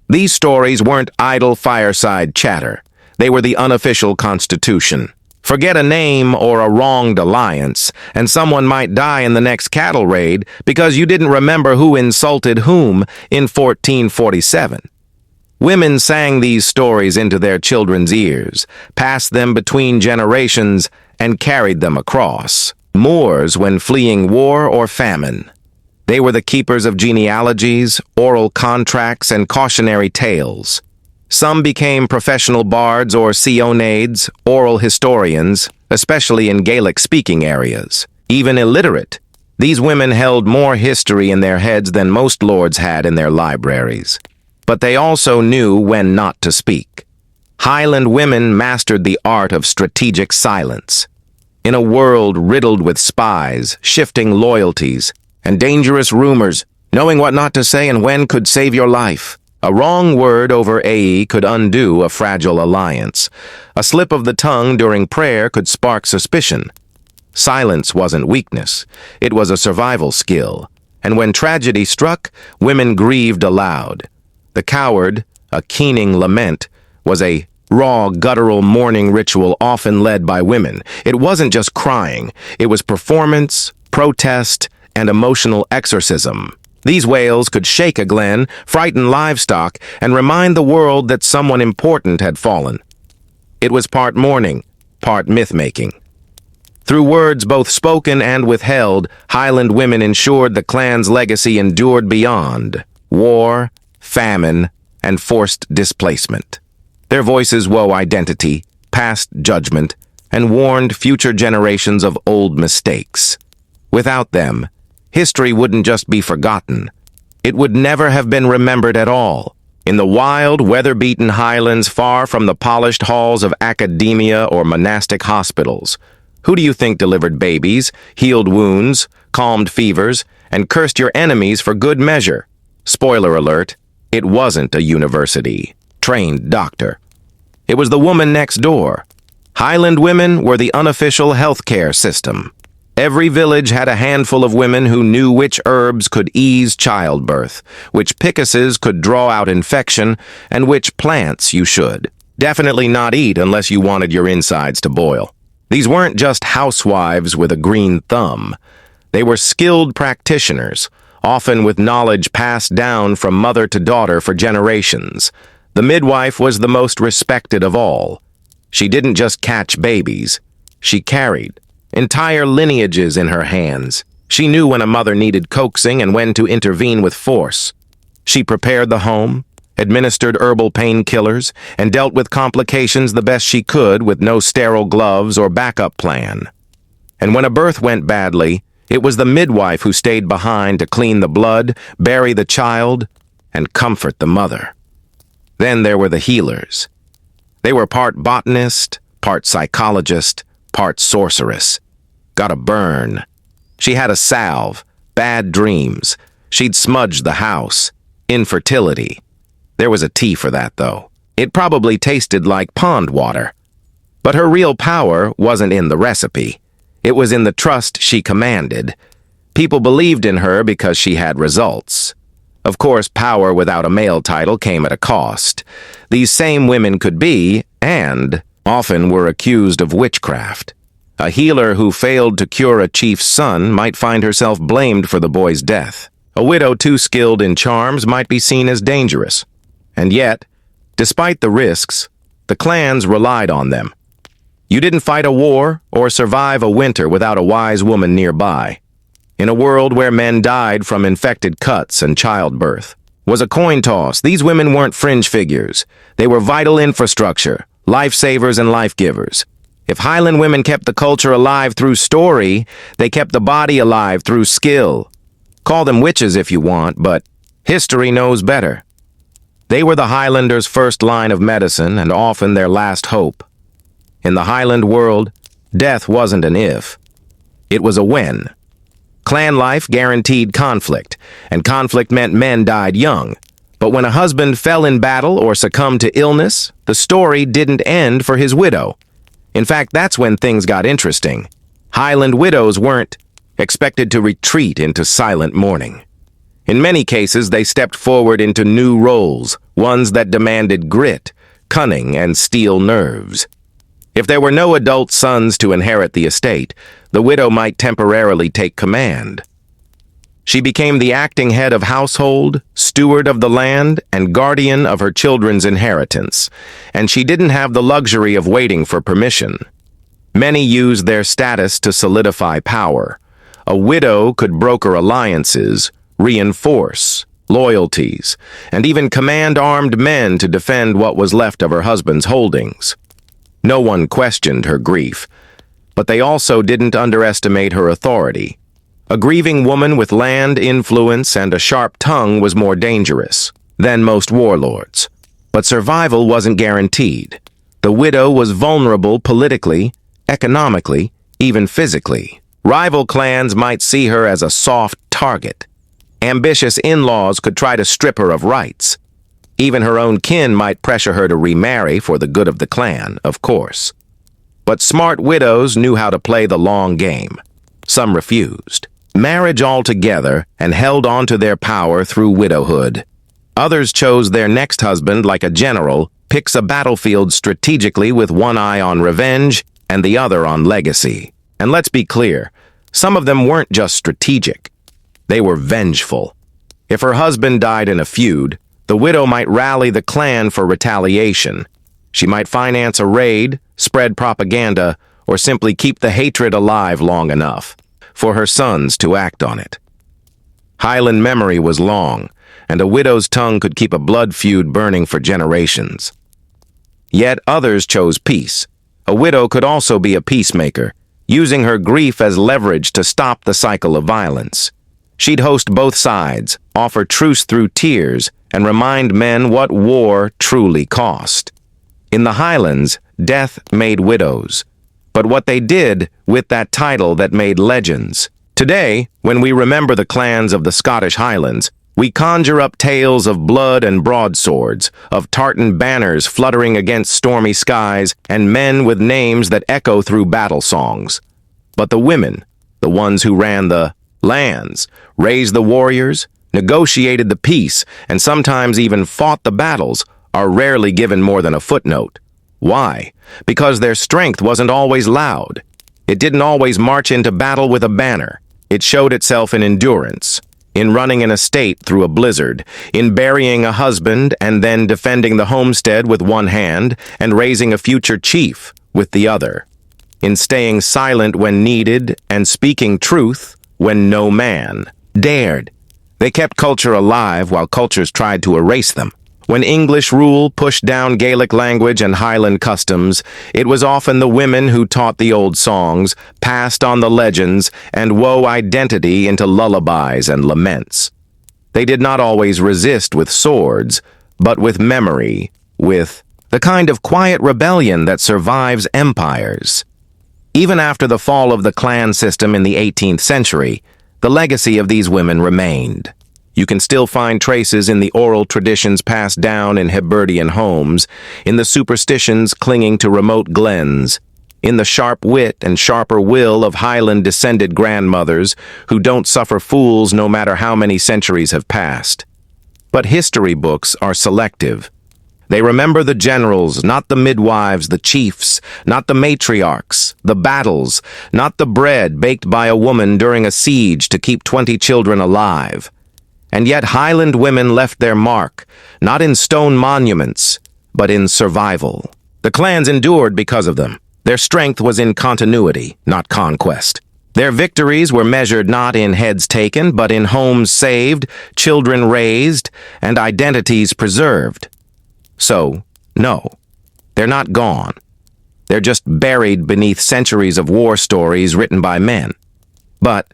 These stories weren't idle fireside chatter. They were the unofficial constitution. Forget a name or a wronged alliance, and someone might die in the next cattle raid because you didn't remember who insulted whom in 1447. Women sang these stories into their children's ears, passed them between generations, and carried them across. Moors when fleeing war or famine. They were the keepers of genealogies, oral contracts, and cautionary tales. Some became professional bards or seonades, oral historians, especially in Gaelic-speaking areas. Even illiterate, these women held more history in their heads than most lords had in their libraries. But they also knew when not to speak. Highland women mastered the art of strategic silence. In a world riddled with spies, shifting loyalties, and dangerous rumors, knowing what not to say and when could save your life. A wrong word over AE could undo a fragile alliance. A slip of the tongue during prayer could spark suspicion. Silence wasn't weakness. It was a survival skill. And when tragedy struck, women grieved aloud. The coward, a keening lament, was a raw, guttural mourning ritual often led by women. It wasn't just crying. It was performance, protest, and emotional exorcism. These wails could shake a glen, frighten livestock, and remind the world that someone important had fallen. It was part mourning, part myth-making. Through words both spoken and withheld, Highland women ensured the clan's legacy endured beyond war, famine, and forced displacement. Their voices wove identity, passed judgment, and warned future generations of old mistakes. Without them, history wouldn't just be forgotten. It would never have been remembered at all. In the wild, weather-beaten highlands far from the polished halls of academia or monastic hospitals, who do you think delivered babies, healed wounds, calmed fevers, and cursed your enemies for good measure? Spoiler alert, it wasn't a university-trained doctor. It was the woman next door. Highland women were the unofficial healthcare system. Every village had a handful of women who knew which herbs could ease childbirth, which pickuses could draw out infection, and which plants you should definitely not eat unless you wanted your insides to boil. These weren't just housewives with a green thumb. They were skilled practitioners, often with knowledge passed down from mother to daughter for generations. The midwife was the most respected of all. She didn't just catch babies. She carried entire lineages in her hands. She knew when a mother needed coaxing and when to intervene with force. She prepared the home, administered herbal painkillers, and dealt with complications the best she could with no sterile gloves or backup plan. And when a birth went badly, it was the midwife who stayed behind to clean the blood, bury the child, and comfort the mother. Then there were the healers. They were part botanist, part psychologist, part sorceress. Got a burn. She had a salve, bad dreams. She'd smudged the house. Infertility. There was a tea for that, though. It probably tasted like pond water. But her real power wasn't in the recipe. It was in the trust she commanded. People believed in her because she had results. Of course, power without a male title came at a cost. These same women could be, and often were accused of witchcraft. A healer who failed to cure a chief's son might find herself blamed for the boy's death. A widow too skilled in charms might be seen as dangerous. And yet, despite the risks, the clans relied on them. You didn't fight a war or survive a winter without a wise woman nearby. In a world where men died from infected cuts and childbirth, was a coin toss. These women weren't fringe figures. They were vital infrastructure, lifesavers and life-givers. If Highland women kept the culture alive through story, they kept the body alive through skill. Call them witches if you want, but history knows better. They were the Highlanders' first line of medicine and often their last hope. In the Highland world, death wasn't an if. It was a when. Clan life guaranteed conflict, and conflict meant men died young. But when a husband fell in battle or succumbed to illness, the story didn't end for his widow. In fact, that's when things got interesting. Highland widows weren't expected to retreat into silent mourning. In many cases, they stepped forward into new roles, ones that demanded grit, cunning, and steel nerves. If there were no adult sons to inherit the estate, the widow might temporarily take command. She became the acting head of household, steward of the land, and guardian of her children's inheritance, and she didn't have the luxury of waiting for permission. Many used their status to solidify power. A widow could broker alliances, reinforce loyalties, and even command armed men to defend what was left of her husband's holdings. No one questioned her grief, but they also didn't underestimate her authority. A grieving woman with land influence and a sharp tongue was more dangerous than most warlords. But survival wasn't guaranteed. The widow was vulnerable politically, economically, even physically. Rival clans might see her as a soft target. Ambitious in-laws could try to strip her of rights. Even her own kin might pressure her to remarry for the good of the clan, of course. But smart widows knew how to play the long game. Some refused marriage altogether and held on to their power through widowhood. Others chose their next husband like a general picks a battlefield strategically with one eye on revenge and the other on legacy. And let's be clear, some of them weren't just strategic. They were vengeful. If her husband died in a feud, the widow might rally the clan for retaliation. She might finance a raid, spread propaganda, or simply keep the hatred alive long enough for her sons to act on it. Highland memory was long, and a widow's tongue could keep a blood feud burning for generations. Yet others chose peace. A widow could also be a peacemaker, using her grief as leverage to stop the cycle of violence. She'd host both sides, offer truce through tears, and remind men what war truly cost. In the Highlands, death made widows, but what they did with that title that made legends. Today, when we remember the clans of the Scottish Highlands, we conjure up tales of blood and broadswords, of tartan banners fluttering against stormy skies, and men with names that echo through battle songs. But the women, the ones who ran the lands, raised the warriors, negotiated the peace, and sometimes even fought the battles, are rarely given more than a footnote. Why? Because their strength wasn't always loud. It didn't always march into battle with a banner. It showed itself in endurance, in running an estate through a blizzard, in burying a husband and then defending the homestead with one hand and raising a future chief with the other, in staying silent when needed and speaking truth when no man dared. They kept culture alive while cultures tried to erase them. When English rule pushed down Gaelic language and Highland customs, it was often the women who taught the old songs, passed on the legends, and wove identity into lullabies and laments. They did not always resist with swords, but with memory, with the kind of quiet rebellion that survives empires. Even after the fall of the clan system in the 18th century, the legacy of these women remained. You can still find traces in the oral traditions passed down in Hebridean homes, in the superstitions clinging to remote glens, in the sharp wit and sharper will of Highland-descended grandmothers who don't suffer fools no matter how many centuries have passed. But history books are selective. They remember the generals, not the midwives, the chiefs, not the matriarchs, the battles, not the bread baked by a woman during a siege to keep 20 children alive. And yet Highland women left their mark, not in stone monuments, but in survival. The clans endured because of them. Their strength was in continuity, not conquest. Their victories were measured not in heads taken, but in homes saved, children raised, and identities preserved. So, no, they're not gone. They're just buried beneath centuries of war stories written by men. But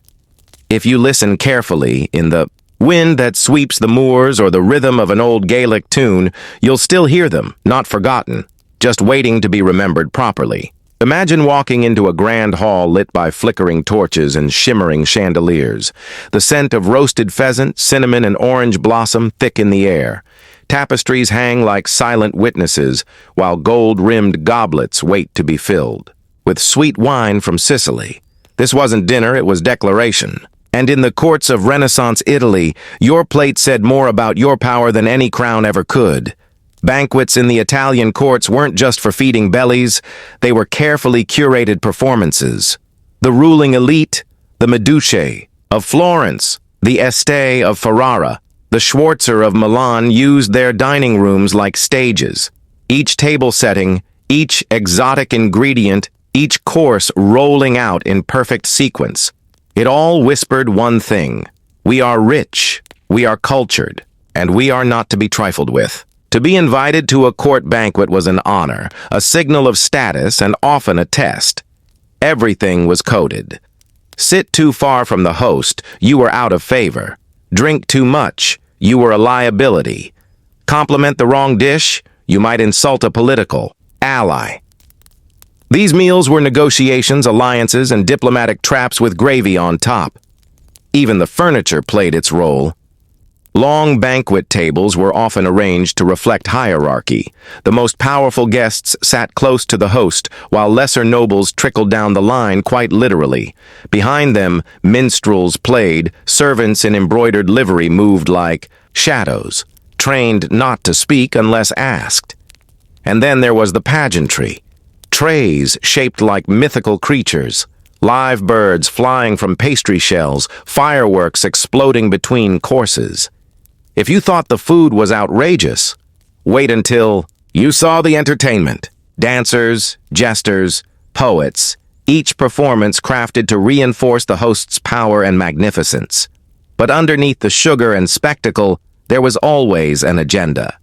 if you listen carefully, in the wind that sweeps the moors or the rhythm of an old Gaelic tune, you'll still hear them, not forgotten, just waiting to be remembered properly. Imagine walking into a grand hall lit by flickering torches and shimmering chandeliers. The scent of roasted pheasant, cinnamon, and orange blossom thick in the air. Tapestries hang like silent witnesses, while gold-rimmed goblets wait to be filled. With sweet wine from Sicily. This wasn't dinner, it was declaration. And in the courts of Renaissance Italy, your plate said more about your power than any crown ever could. Banquets in the Italian courts weren't just for feeding bellies, they were carefully curated performances. The ruling elite, the Meducae of Florence, the Este of Ferrara, the Schwarzer of Milan used their dining rooms like stages. Each table setting, each exotic ingredient, each course rolling out in perfect sequence. It all whispered one thing: we are rich, we are cultured, and we are not to be trifled with. To be invited to a court banquet was an honor, a signal of status, and often a test. Everything was coded. Sit too far from the host, you were out of favor. Drink too much, you were a liability. Compliment the wrong dish, you might insult a political ally. These meals were negotiations, alliances, and diplomatic traps with gravy on top. Even the furniture played its role. Long banquet tables were often arranged to reflect hierarchy. The most powerful guests sat close to the host, while lesser nobles trickled down the line quite literally. Behind them, minstrels played, servants in embroidered livery moved like shadows, trained not to speak unless asked. And then there was the pageantry. Trays shaped like mythical creatures, live birds flying from pastry shells, fireworks exploding between courses. If you thought the food was outrageous, wait until you saw the entertainment. Dancers, jesters, poets, each performance crafted to reinforce the host's power and magnificence. But underneath the sugar and spectacle, there was always an agenda.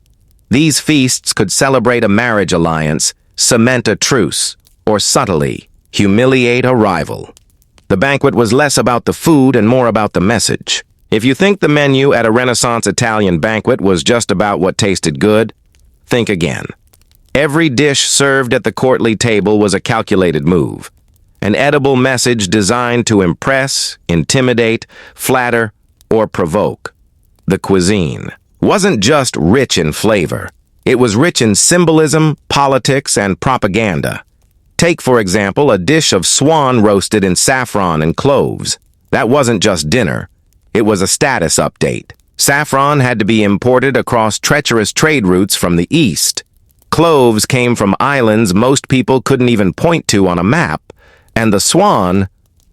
These feasts could celebrate a marriage alliance, cement a truce, or subtly humiliate a rival. The banquet was less about the food and more about the message. If you think the menu at a Renaissance Italian banquet was just about what tasted good, think again. Every dish served at the courtly table was a calculated move, an edible message designed to impress, intimidate, flatter, or provoke. The cuisine wasn't just rich in flavor. It was rich in symbolism, politics, and propaganda. Take, for example, a dish of swan roasted in saffron and cloves. That wasn't just dinner. It was a status update. Saffron had to be imported across treacherous trade routes from the east. Cloves came from islands most people couldn't even point to on a map. And the swan,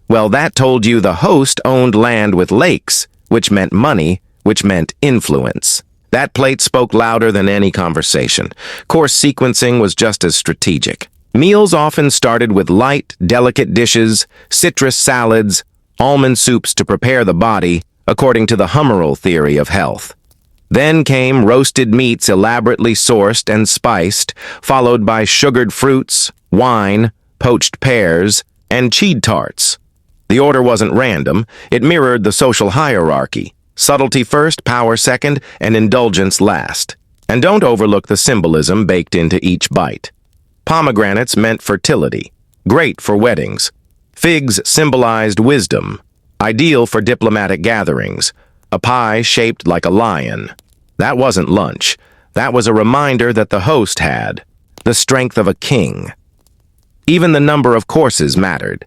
well, that told you the host owned land with lakes, which meant money, which meant influence. That plate spoke louder than any conversation. Course sequencing was just as strategic. Meals often started with light, delicate dishes, citrus salads, almond soups to prepare the body, according to the humoral theory of health. Then came roasted meats elaborately sourced and spiced, followed by sugared fruits, wine, poached pears, and cheese tarts. The order wasn't random, it mirrored the social hierarchy. Subtlety first, power second, and indulgence last. And don't overlook the symbolism baked into each bite. Pomegranates meant fertility, great for weddings. Figs symbolized wisdom, ideal for diplomatic gatherings. A pie shaped like a lion. That wasn't lunch. That was a reminder that the host had the strength of a king. Even the number of courses mattered.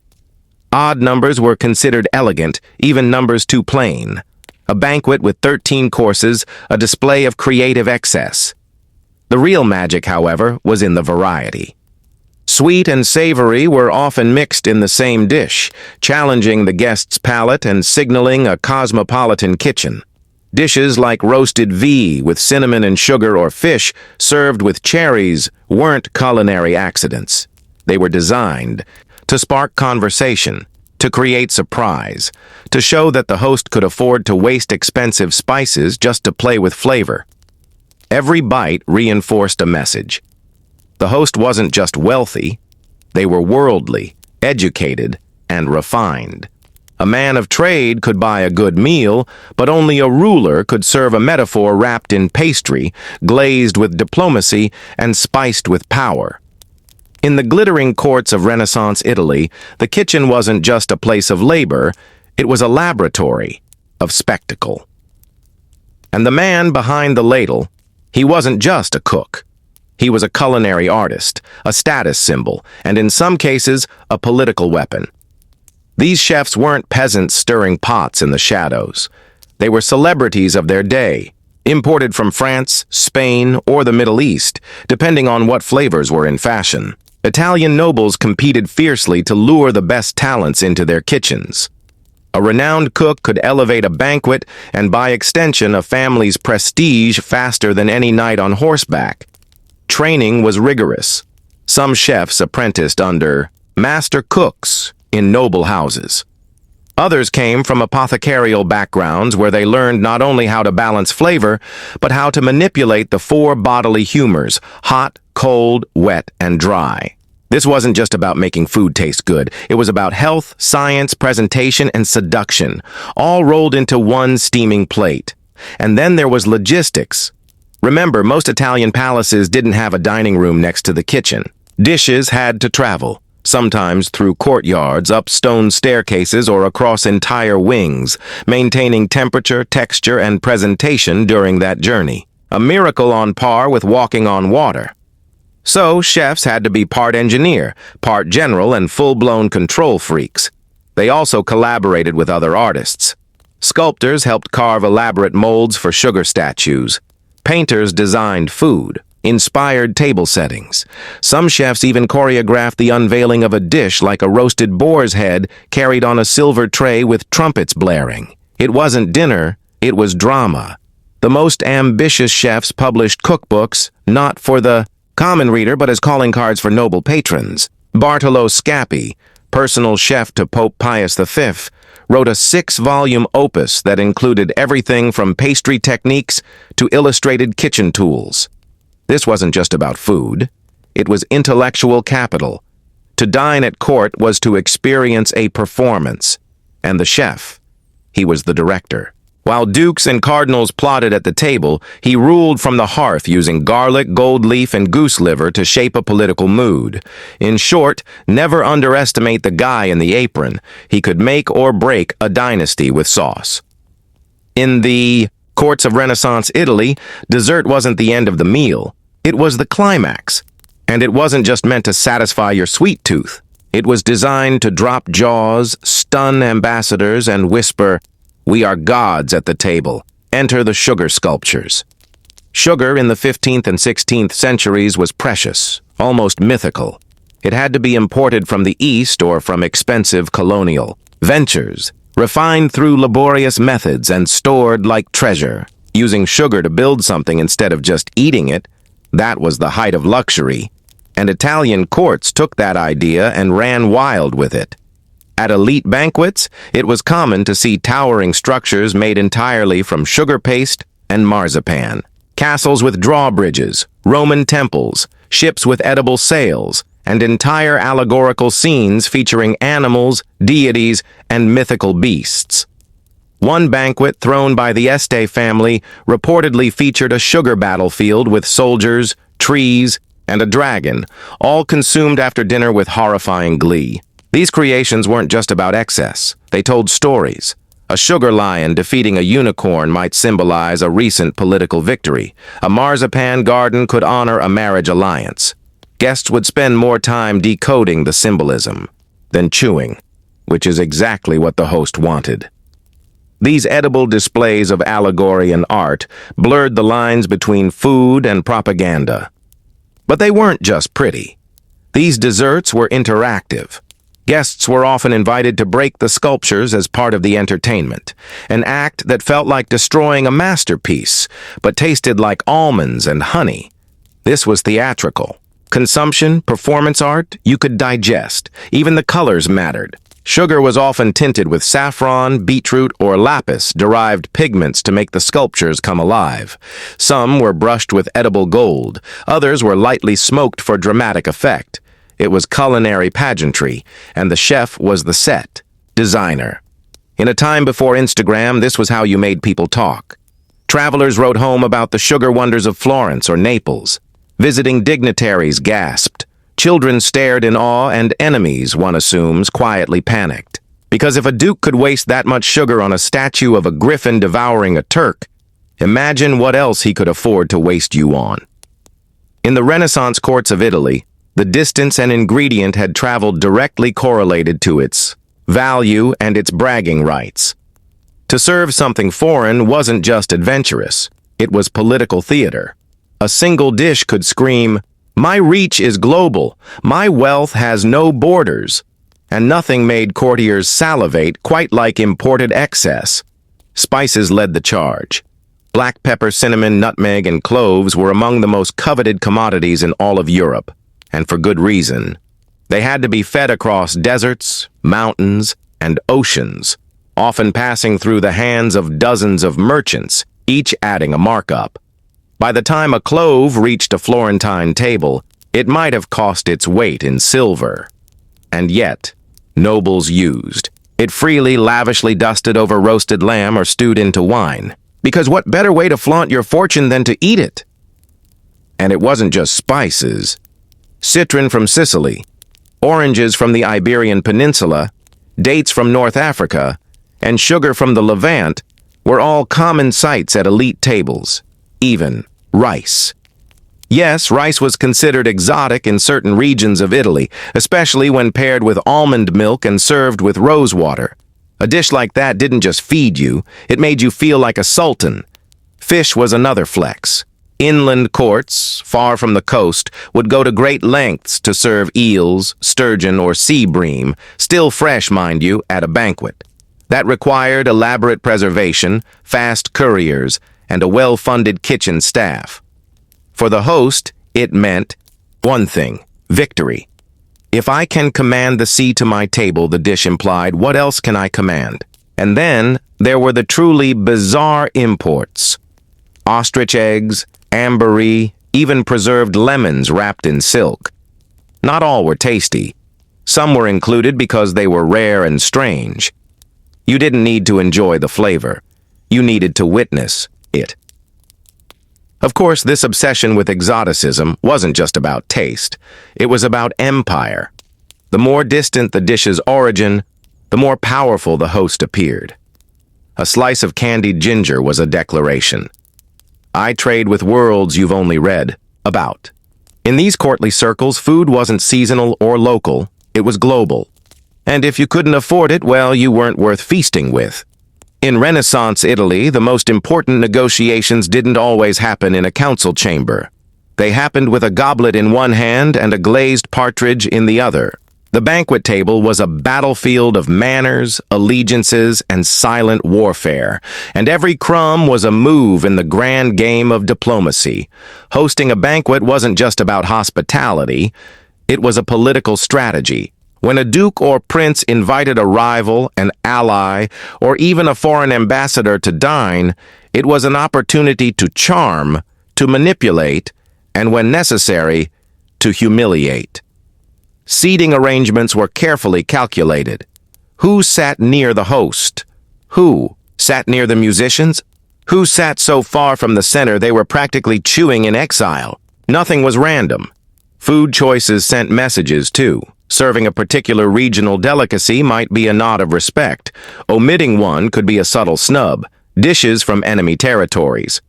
Odd numbers were considered elegant, even numbers too plain. A banquet with 13 courses, a display of creative excess. The real magic, however, was in the variety. Sweet and savory were often mixed in the same dish, challenging the guest's palate and signaling a cosmopolitan kitchen. Dishes like roasted V with cinnamon and sugar or fish served with cherries weren't culinary accidents. They were designed to spark conversation, to create surprise, to show that the host could afford to waste expensive spices just to play with flavor. Every bite reinforced a message. The host wasn't just wealthy, they were worldly, educated, and refined. A man of trade could buy a good meal, but only a ruler could serve a metaphor wrapped in pastry, glazed with diplomacy, and spiced with power. In the glittering courts of Renaissance Italy, the kitchen wasn't just a place of labor, it was a laboratory of spectacle. And the man behind the ladle, he wasn't just a cook. He was a culinary artist, a status symbol, and in some cases, a political weapon. These chefs weren't peasants stirring pots in the shadows. They were celebrities of their day, imported from France, Spain, or the Middle East, depending on what flavors were in fashion. Italian nobles competed fiercely to lure the best talents into their kitchens. A renowned cook could elevate a banquet and, by extension, a family's prestige faster than any knight on horseback. Training was rigorous. Some chefs apprenticed under master cooks in noble houses. Others came from apothecarial backgrounds where they learned not only how to balance flavor, but how to manipulate the four bodily humors: hot, cold, wet, and dry. This wasn't just about making food taste good. It was about health, science, presentation, and seduction, all rolled into one steaming plate. And then there was logistics. Remember, most Italian palaces didn't have a dining room next to the kitchen. Dishes had to travel, sometimes through courtyards, up stone staircases, or across entire wings, maintaining temperature, texture, and presentation during that journey. A miracle on par with walking on water. So, chefs had to be part engineer, part general, and full-blown control freaks. They also collaborated with other artists. Sculptors helped carve elaborate molds for sugar statues. Painters designed food, inspired table settings. Some chefs even choreographed the unveiling of a dish like a roasted boar's head carried on a silver tray with trumpets blaring. It wasn't dinner, it was drama. The most ambitious chefs published cookbooks, not for the common reader, but as calling cards for noble patrons. Bartolo Scappi, personal chef to Pope Pius V, wrote a 6-volume opus that included everything from pastry techniques to illustrated kitchen tools. This wasn't just about food. It was intellectual capital. To dine at court was to experience a performance. And the chef, he was the director. While dukes and cardinals plotted at the table, he ruled from the hearth using garlic, gold leaf, and goose liver to shape a political mood. In short, never underestimate the guy in the apron. He could make or break a dynasty with sauce. In the courts of Renaissance Italy, dessert wasn't the end of the meal. It was the climax. And it wasn't just meant to satisfy your sweet tooth. It was designed to drop jaws, stun ambassadors, and whisper, "We are gods at the table. Enter the sugar sculptures." Sugar in the 15th and 16th centuries was precious, almost mythical. It had to be imported from the East or from expensive colonial ventures, refined through laborious methods and stored like treasure. Using sugar to build something instead of just eating it, that was the height of luxury. And Italian courts took that idea and ran wild with it. At elite banquets, it was common to see towering structures made entirely from sugar paste and marzipan. Castles with drawbridges, Roman temples, ships with edible sails, and entire allegorical scenes featuring animals, deities, and mythical beasts. One banquet thrown by the Este family reportedly featured a sugar battlefield with soldiers, trees, and a dragon, all consumed after dinner with horrifying glee. These creations weren't just about excess. They told stories. A sugar lion defeating a unicorn might symbolize a recent political victory. A marzipan garden could honor a marriage alliance. Guests would spend more time decoding the symbolism than chewing, which is exactly what the host wanted. These edible displays of allegory and art blurred the lines between food and propaganda. But they weren't just pretty. These desserts were interactive. Guests were often invited to break the sculptures as part of the entertainment, an act that felt like destroying a masterpiece, but tasted like almonds and honey. This was theatrical. Consumption, performance art, you could digest. Even the colors mattered. Sugar was often tinted with saffron, beetroot, or lapis-derived pigments to make the sculptures come alive. Some were brushed with edible gold. Others were lightly smoked for dramatic effect. It was culinary pageantry, and the chef was the set designer. In a time before Instagram, this was how you made people talk. Travelers wrote home about the sugar wonders of Florence or Naples. Visiting dignitaries gasped. Children stared in awe, and enemies, one assumes, quietly panicked. Because if a duke could waste that much sugar on a statue of a griffin devouring a Turk, imagine what else he could afford to waste you on. In the Renaissance courts of Italy, the distance and ingredient had traveled directly correlated to its value and its bragging rights. To serve something foreign wasn't just adventurous, it was political theater. A single dish could scream, "My reach is global, my wealth has no borders," and nothing made courtiers salivate quite like imported excess. Spices led the charge. Black pepper, cinnamon, nutmeg, and cloves were among the most coveted commodities in all of Europe, and for good reason. They had to be fed across deserts, mountains, and oceans, often passing through the hands of dozens of merchants, each adding a markup. By the time a clove reached a Florentine table, it might have cost its weight in silver. And yet, nobles used it freely, lavishly dusted over roasted lamb or stewed into wine. Because what better way to flaunt your fortune than to eat it? And it wasn't just spices. Citron from Sicily, oranges from the Iberian Peninsula, dates from North Africa, and sugar from the Levant were all common sights at elite tables. Even rice. Yes, rice was considered exotic in certain regions of Italy, especially when paired with almond milk and served with rose water. A dish like that didn't just feed you, it made you feel like a sultan. Fish was another flex. Inland courts, far from the coast, would go to great lengths to serve eels, sturgeon, or sea bream, still fresh, mind you, at a banquet. That required elaborate preservation, fast couriers, and a well-funded kitchen staff. For the host, it meant one thing: victory. If I can command the sea to my table, the dish implied, what else can I command? And then there were the truly bizarre imports. Ostrich eggs, ambergris, even preserved lemons wrapped in silk. Not all were tasty. Some were included because they were rare and strange. You didn't need to enjoy the flavor. You needed to witness it. Of course, this obsession with exoticism wasn't just about taste. It was about empire. The more distant the dish's origin, the more powerful the host appeared. A slice of candied ginger was a declaration. I trade with worlds you've only read about. In these courtly circles, food wasn't seasonal or local, it was global. And if you couldn't afford it, well, you weren't worth feasting with. In Renaissance Italy, the most important negotiations didn't always happen in a council chamber. They happened with a goblet in one hand and a glazed partridge in the other. The banquet table was a battlefield of manners, allegiances, and silent warfare, and every crumb was a move in the grand game of diplomacy. Hosting a banquet wasn't just about hospitality, it was a political strategy. When a duke or prince invited a rival, an ally, or even a foreign ambassador to dine, it was an opportunity to charm, to manipulate, and when necessary, to humiliate. Seating arrangements were carefully calculated. Who sat near the host? Who sat near the musicians? Who sat so far from the center they were practically chewing in exile? Nothing was random. Food choices sent messages, too. Serving a particular regional delicacy might be a nod of respect. Omitting one could be a subtle snub. Dishes from enemy territories.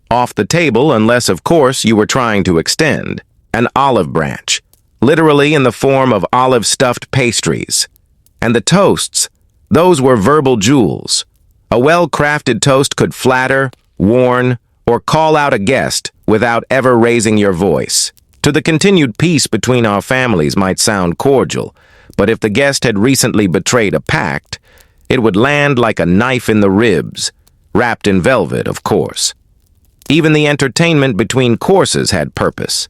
Off the table, unless, of course, you were trying to extend. An olive branch. Literally in the form of olive-stuffed pastries. And the toasts, those were verbal jewels. A well-crafted toast could flatter, warn, or call out a guest without ever raising your voice. To the continued peace between our families might sound cordial, but if the guest had recently betrayed a pact, it would land like a knife in the ribs, wrapped in velvet, of course. Even the entertainment between courses had purpose.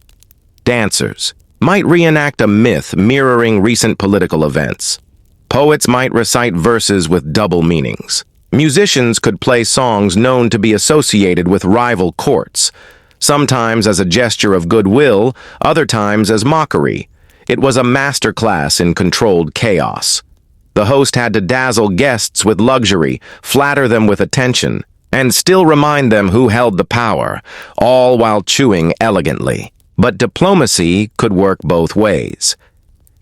Dancers, might reenact a myth mirroring recent political events. Poets might recite verses with double meanings. Musicians could play songs known to be associated with rival courts, sometimes as a gesture of goodwill, other times as mockery. It was a masterclass in controlled chaos. The host had to dazzle guests with luxury, flatter them with attention, and still remind them who held the power, all while chewing elegantly. But diplomacy could work both ways.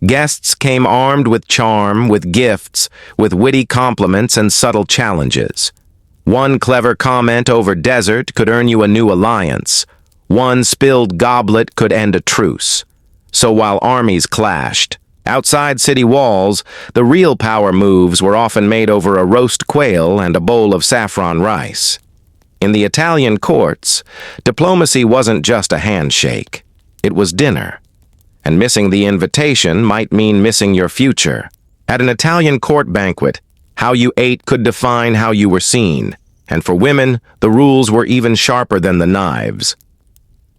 Guests came armed with charm, with gifts, with witty compliments and subtle challenges. One clever comment over dessert could earn you a new alliance. One spilled goblet could end a truce. So while armies clashed, outside city walls, the real power moves were often made over a roast quail and a bowl of saffron rice. In the Italian courts, diplomacy wasn't just a handshake. It was dinner. And missing the invitation might mean missing your future. At an Italian court banquet, how you ate could define how you were seen. And for women, the rules were even sharper than the knives.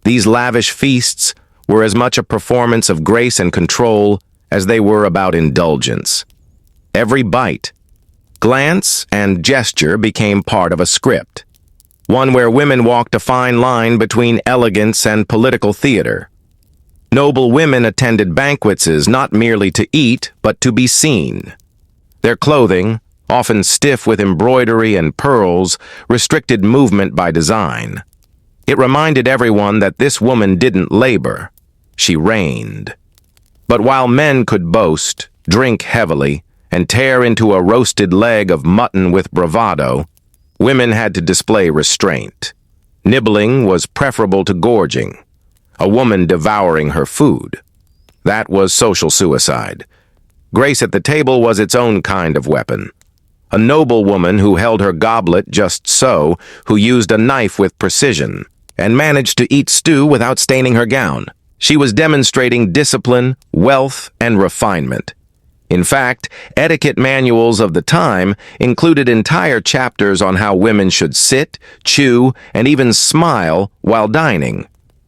These lavish feasts were as much a performance of grace and control as they were about indulgence. Every bite, glance, and gesture became part of a script, one where women walked a fine line between elegance and political theater. Noble women attended banquets not merely to eat, but to be seen. Their clothing, often stiff with embroidery and pearls, restricted movement by design. It reminded everyone that this woman didn't labor, she reigned. But while men could boast, drink heavily, and tear into a roasted leg of mutton with bravado, women had to display restraint. Nibbling was preferable to gorging. A woman devouring her food. That was social suicide. Grace at the table was its own kind of weapon. A noble woman who held her goblet just so, who used a knife with precision, and managed to eat stew without staining her gown. She was demonstrating discipline, wealth, and refinement. In fact, etiquette manuals of the time included entire chapters on how women should sit, chew, and even smile while dining.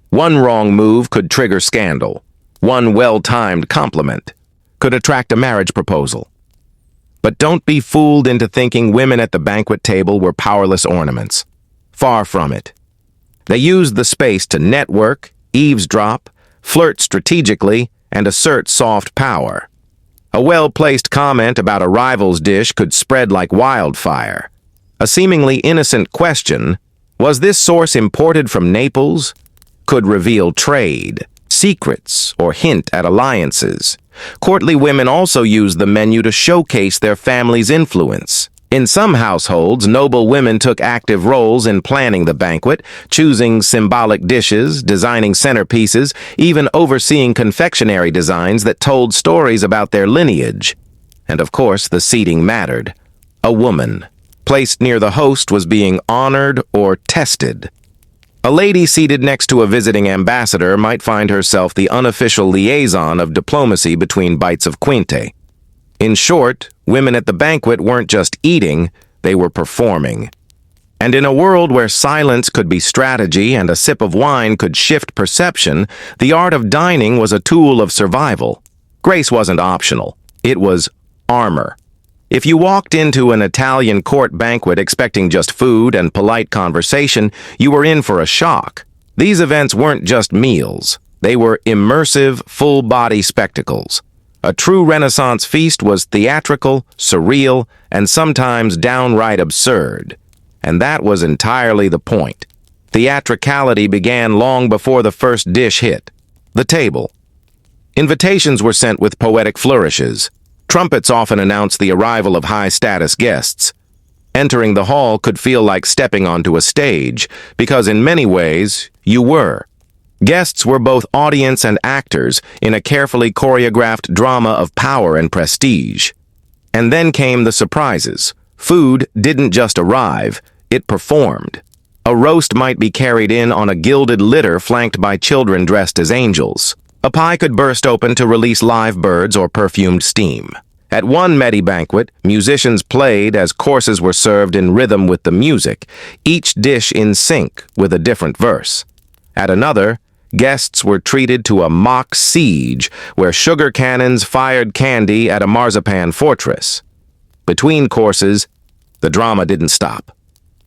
One wrong move could trigger scandal. One well-timed compliment could attract a marriage proposal. But don't be fooled into thinking women at the banquet table were powerless ornaments. Far from it. They used the space to network, eavesdrop, flirt strategically, and assert soft power. A well-placed comment about a rival's dish could spread like wildfire. A seemingly innocent question, was this source imported from Naples? Could reveal trade, secrets, or hint at alliances. Courtly women also used the menu to showcase their family's influence. In some households, noble women took active roles in planning the banquet, choosing symbolic dishes, designing centerpieces, even overseeing confectionery designs that told stories about their lineage. And of course, the seating mattered. A woman, placed near the host, was being honored or tested. A lady seated next to a visiting ambassador might find herself the unofficial liaison of diplomacy between bites of quinte. In short, women at the banquet weren't just eating, they were performing. And in a world where silence could be strategy and a sip of wine could shift perception, the art of dining was a tool of survival. Grace wasn't optional. It was armor. If you walked into an Italian court banquet expecting just food and polite conversation, you were in for a shock. These events weren't just meals. They were immersive, full-body spectacles. A true Renaissance feast was theatrical, surreal, and sometimes downright absurd. And that was entirely the point. Theatricality began long before the first dish hit the table. Invitations were sent with poetic flourishes. Trumpets often announced the arrival of high-status guests. Entering the hall could feel like stepping onto a stage, because in many ways, you were. Guests were both audience and actors in a carefully choreographed drama of power and prestige. And then came the surprises. Food didn't just arrive, it performed. A roast might be carried in on a gilded litter flanked by children dressed as angels. A pie could burst open to release live birds or perfumed steam. At one Medi banquet, musicians played as courses were served in rhythm with the music, each dish in sync with a different verse. At another, guests were treated to a mock siege where sugar cannons fired candy at a marzipan fortress. Between courses, the drama didn't stop.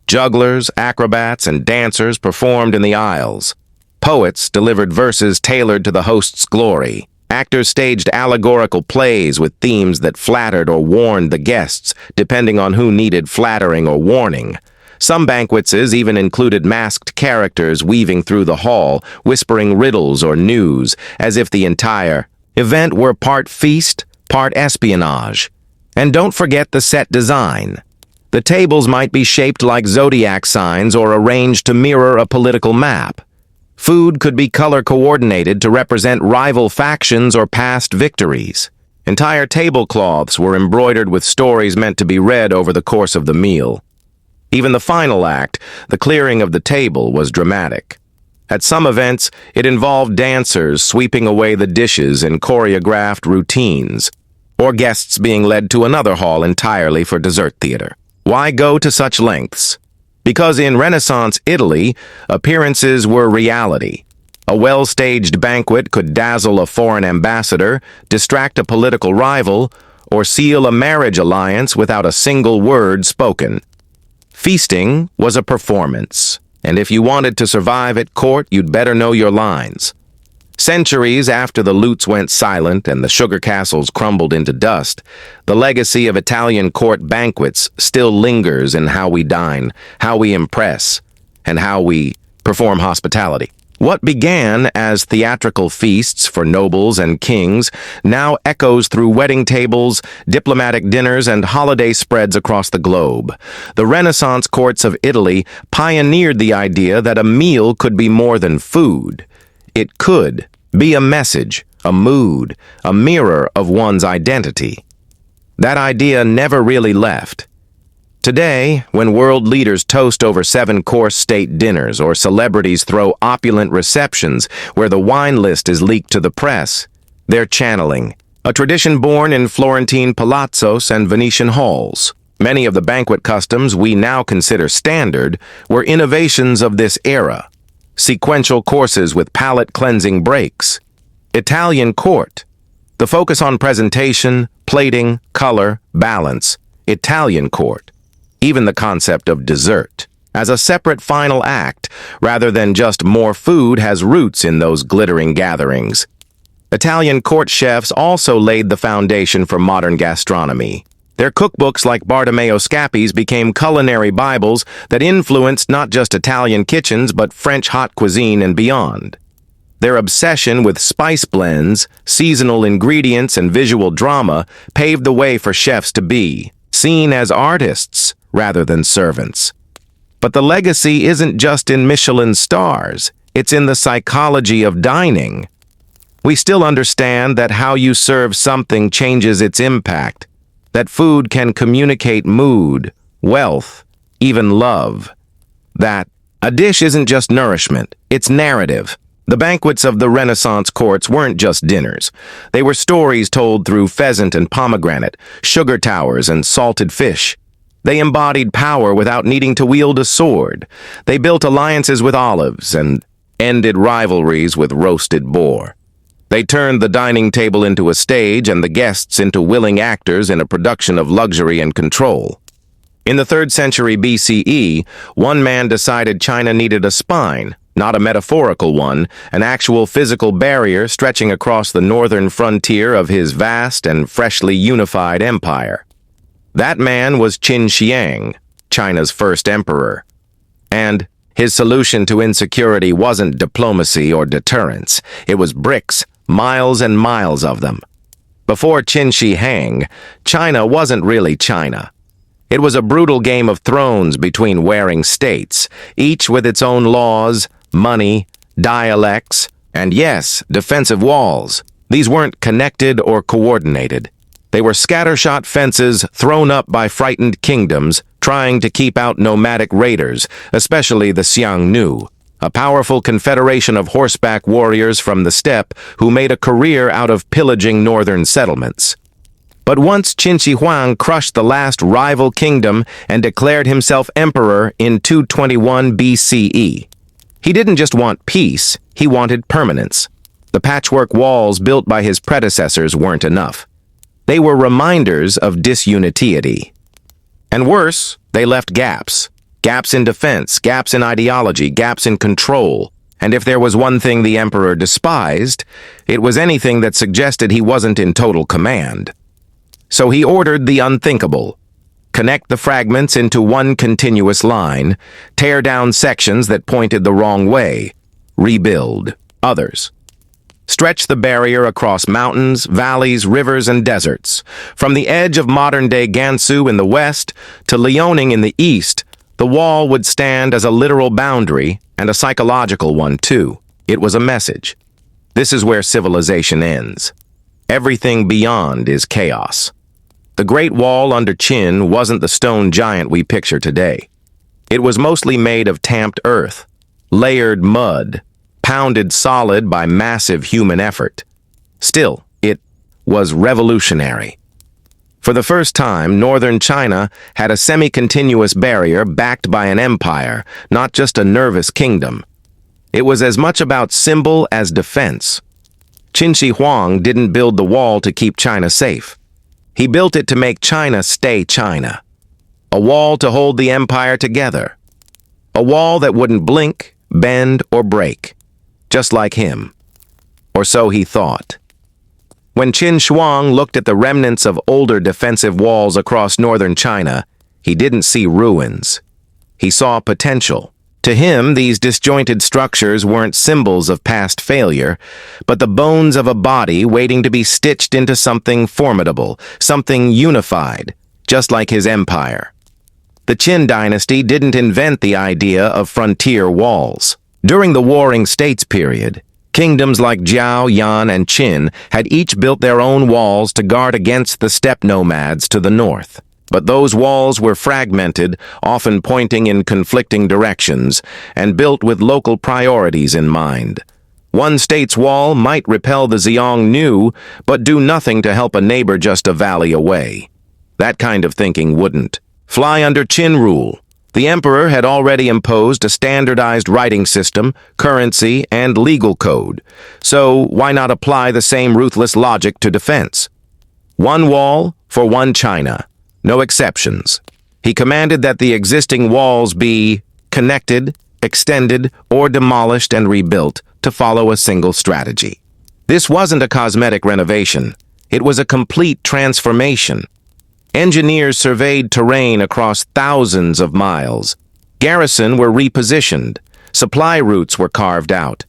Jugglers, acrobats, and dancers performed in the aisles. Poets delivered verses tailored to the host's glory. Actors staged allegorical plays with themes that flattered or warned the guests, depending on who needed flattering or warning. Some banquets even included masked characters weaving through the hall, whispering riddles or news, as if the entire event were part feast, part espionage. And don't forget the set design. The tables might be shaped like zodiac signs or arranged to mirror a political map. Food could be color-coordinated to represent rival factions or past victories. Entire tablecloths were embroidered with stories meant to be read over the course of the meal. Even the final act, the clearing of the table, was dramatic. At some events, it involved dancers sweeping away the dishes in choreographed routines, or guests being led to another hall entirely for dessert theater. Why go to such lengths? Because in Renaissance Italy, appearances were reality. A well-staged banquet could dazzle a foreign ambassador, distract a political rival, or seal a marriage alliance without a single word spoken. Feasting was a performance, and if you wanted to survive at court, you'd better know your lines. Centuries after the lutes went silent and the sugar castles crumbled into dust, the legacy of Italian court banquets still lingers in how we dine, how we impress, and how we perform hospitality. What began as theatrical feasts for nobles and kings now echoes through wedding tables, diplomatic dinners, and holiday spreads across the globe. The Renaissance courts of Italy pioneered the idea that a meal could be more than food. It could be a message, a mood, a mirror of one's identity. That idea never really left. Today, when world leaders toast over 7-course state dinners or celebrities throw opulent receptions where the wine list is leaked to the press, they're channeling a tradition born in Florentine palazzos and Venetian halls. Many of the banquet customs we now consider standard were innovations of this era. Sequential courses with palate-cleansing breaks. Italian court. The focus on presentation, plating, color, balance. Italian court. Even the concept of dessert as a separate final act, rather than just more food, has roots in those glittering gatherings. Italian court chefs also laid the foundation for modern gastronomy. Their cookbooks like Bartolomeo Scappi's became culinary Bibles that influenced not just Italian kitchens but French hot cuisine and beyond. Their obsession with spice blends, seasonal ingredients, and visual drama paved the way for chefs to be seen as artists rather than servants. But the legacy isn't just in Michelin stars, it's in the psychology of dining. We still understand that how you serve something changes its impact, that food can communicate mood, wealth, even love. That a dish isn't just nourishment, it's narrative. The banquets of the Renaissance courts weren't just dinners. They were stories told through pheasant and pomegranate, sugar towers and salted fish. They embodied power without needing to wield a sword. They built alliances with olives and ended rivalries with roasted boar. They turned the dining table into a stage and the guests into willing actors in a production of luxury and control. In the 3rd century BCE, one man decided China needed a spine, not a metaphorical one, an actual physical barrier stretching across the northern frontier of his vast and freshly unified empire. That man was Qin Shi, China's first emperor. And his solution to insecurity wasn't diplomacy or deterrence. It was bricks, miles and miles of them. Before Qin Shi, China wasn't really China. It was a brutal game of thrones between warring states, each with its own laws, money, dialects, and yes, defensive walls. These weren't connected or coordinated. They were scattershot fences thrown up by frightened kingdoms trying to keep out nomadic raiders, especially the Xiongnu, a powerful confederation of horseback warriors from the steppe who made a career out of pillaging northern settlements. But once Qin Shi Huang crushed the last rival kingdom and declared himself emperor in 221 BCE, He didn't just want peace, he wanted permanence. The patchwork walls built by his predecessors weren't enough. They were reminders of disunity. And worse, they left gaps. Gaps in defense, gaps in ideology, gaps in control. And if there was one thing the emperor despised, it was anything that suggested he wasn't in total command. So he ordered the unthinkable. Connect the fragments into one continuous line, tear down sections that pointed the wrong way, rebuild others. Stretch the barrier across mountains, valleys, rivers, and deserts. From the edge of modern-day Gansu in the west to Liaoning in the east, the wall would stand as a literal boundary, and a psychological one, too. It was a message. This is where civilization ends. Everything beyond is chaos. The Great Wall under Qin wasn't the stone giant we picture today. It was mostly made of tamped earth, layered mud, pounded solid by massive human effort. Still, it was revolutionary. For the first time, northern China had a semi-continuous barrier backed by an empire, not just a nervous kingdom. It was as much about symbol as defense. Qin Shi Huang didn't build the wall to keep China safe. He built it to make China stay China. A wall to hold the empire together. A wall that wouldn't blink, bend, or break. Just like him. Or so he thought. When Qin Shuang looked at the remnants of older defensive walls across northern China, he didn't see ruins. He saw potential. To him, these disjointed structures weren't symbols of past failure, but the bones of a body waiting to be stitched into something formidable, something unified, just like his empire. The Qin dynasty didn't invent the idea of frontier walls. During the Warring States period, kingdoms like Zhao, Yan, and Qin had each built their own walls to guard against the steppe nomads to the north. But those walls were fragmented, often pointing in conflicting directions, and built with local priorities in mind. One state's wall might repel the Xiongnu, but do nothing to help a neighbor just a valley away. That kind of thinking wouldn't fly under Qin rule. The emperor had already imposed a standardized writing system, currency, and legal code. So why not apply the same ruthless logic to defense? One wall for one China. No exceptions. He commanded that the existing walls be connected, extended, or demolished and rebuilt to follow a single strategy. This wasn't a cosmetic renovation. It was a complete transformation. Engineers surveyed terrain across thousands of miles. Garrison were repositioned. Supply routes were carved out.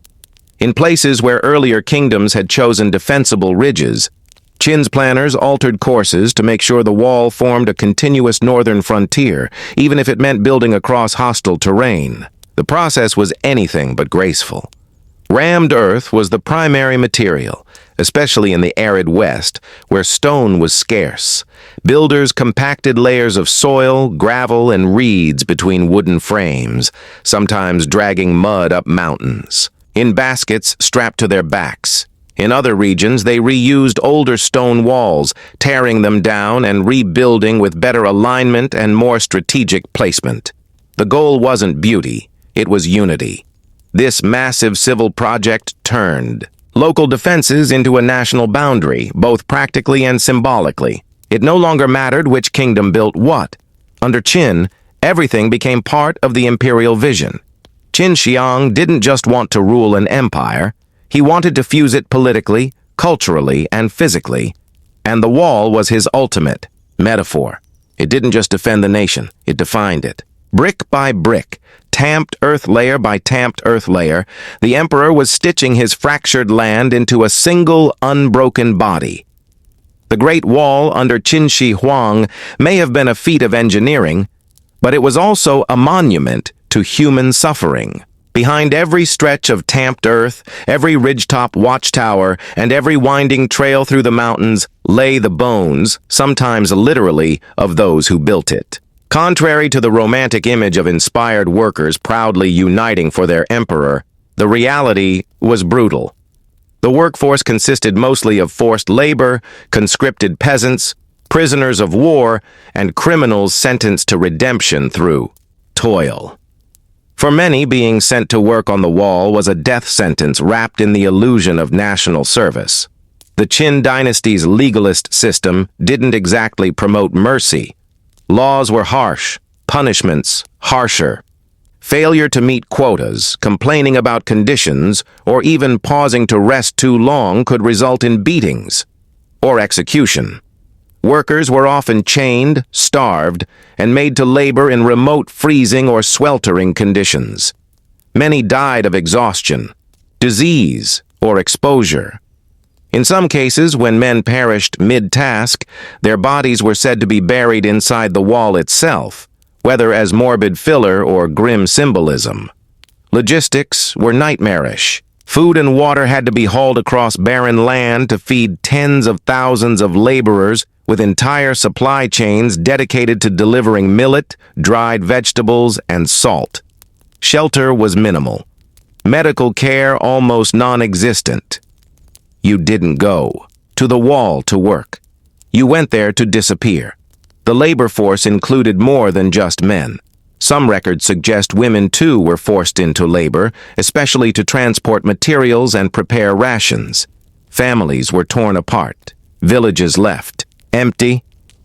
In places where earlier kingdoms had chosen defensible ridges, Qin's planners altered courses to make sure the wall formed a continuous northern frontier, even if it meant building across hostile terrain. The process was anything but graceful. Rammed earth was the primary material, especially in the arid west, where stone was scarce. Builders compacted layers of soil, gravel, and reeds between wooden frames, sometimes dragging mud up mountains, in baskets strapped to their backs. In other regions, they reused older stone walls, tearing them down and rebuilding with better alignment and more strategic placement. The goal wasn't beauty, it was unity. This massive civil project turned local defenses into a national boundary, both practically and symbolically. It no longer mattered which kingdom built what. Under Qin, everything became part of the imperial vision. Qin Xiang didn't just want to rule an empire. He wanted to fuse it politically, culturally, and physically. And the wall was his ultimate metaphor. It didn't just defend the nation, it defined it. Brick by brick, tamped earth layer by tamped earth layer, the emperor was stitching his fractured land into a single, unbroken body. The Great Wall under Qin Shi Huang may have been a feat of engineering, but it was also a monument to human suffering. Behind every stretch of tamped earth, every ridgetop watchtower, and every winding trail through the mountains lay the bones, sometimes literally, of those who built it. Contrary to the romantic image of inspired workers proudly uniting for their emperor, the reality was brutal. The workforce consisted mostly of forced labor, conscripted peasants, prisoners of war, and criminals sentenced to redemption through toil. For many, being sent to work on the wall was a death sentence wrapped in the illusion of national service. The Qin dynasty's legalist system didn't exactly promote mercy. Laws were harsh, punishments harsher. Failure to meet quotas, complaining about conditions, or even pausing to rest too long could result in beatings or execution. Workers were often chained, starved, and made to labor in remote freezing or sweltering conditions. Many died of exhaustion, disease, or exposure. In some cases, when men perished mid-task, their bodies were said to be buried inside the wall itself, whether as morbid filler or grim symbolism. Logistics were nightmarish. Food and water had to be hauled across barren land to feed tens of thousands of laborers, with entire supply chains dedicated to delivering millet, dried vegetables, and salt. Shelter was minimal. Medical care almost non-existent. You didn't go to the wall to work. You went there to disappear. The labor force included more than just men. Some records suggest women too were forced into labor, especially to transport materials and prepare rations. Families were torn apart. Villages left empty.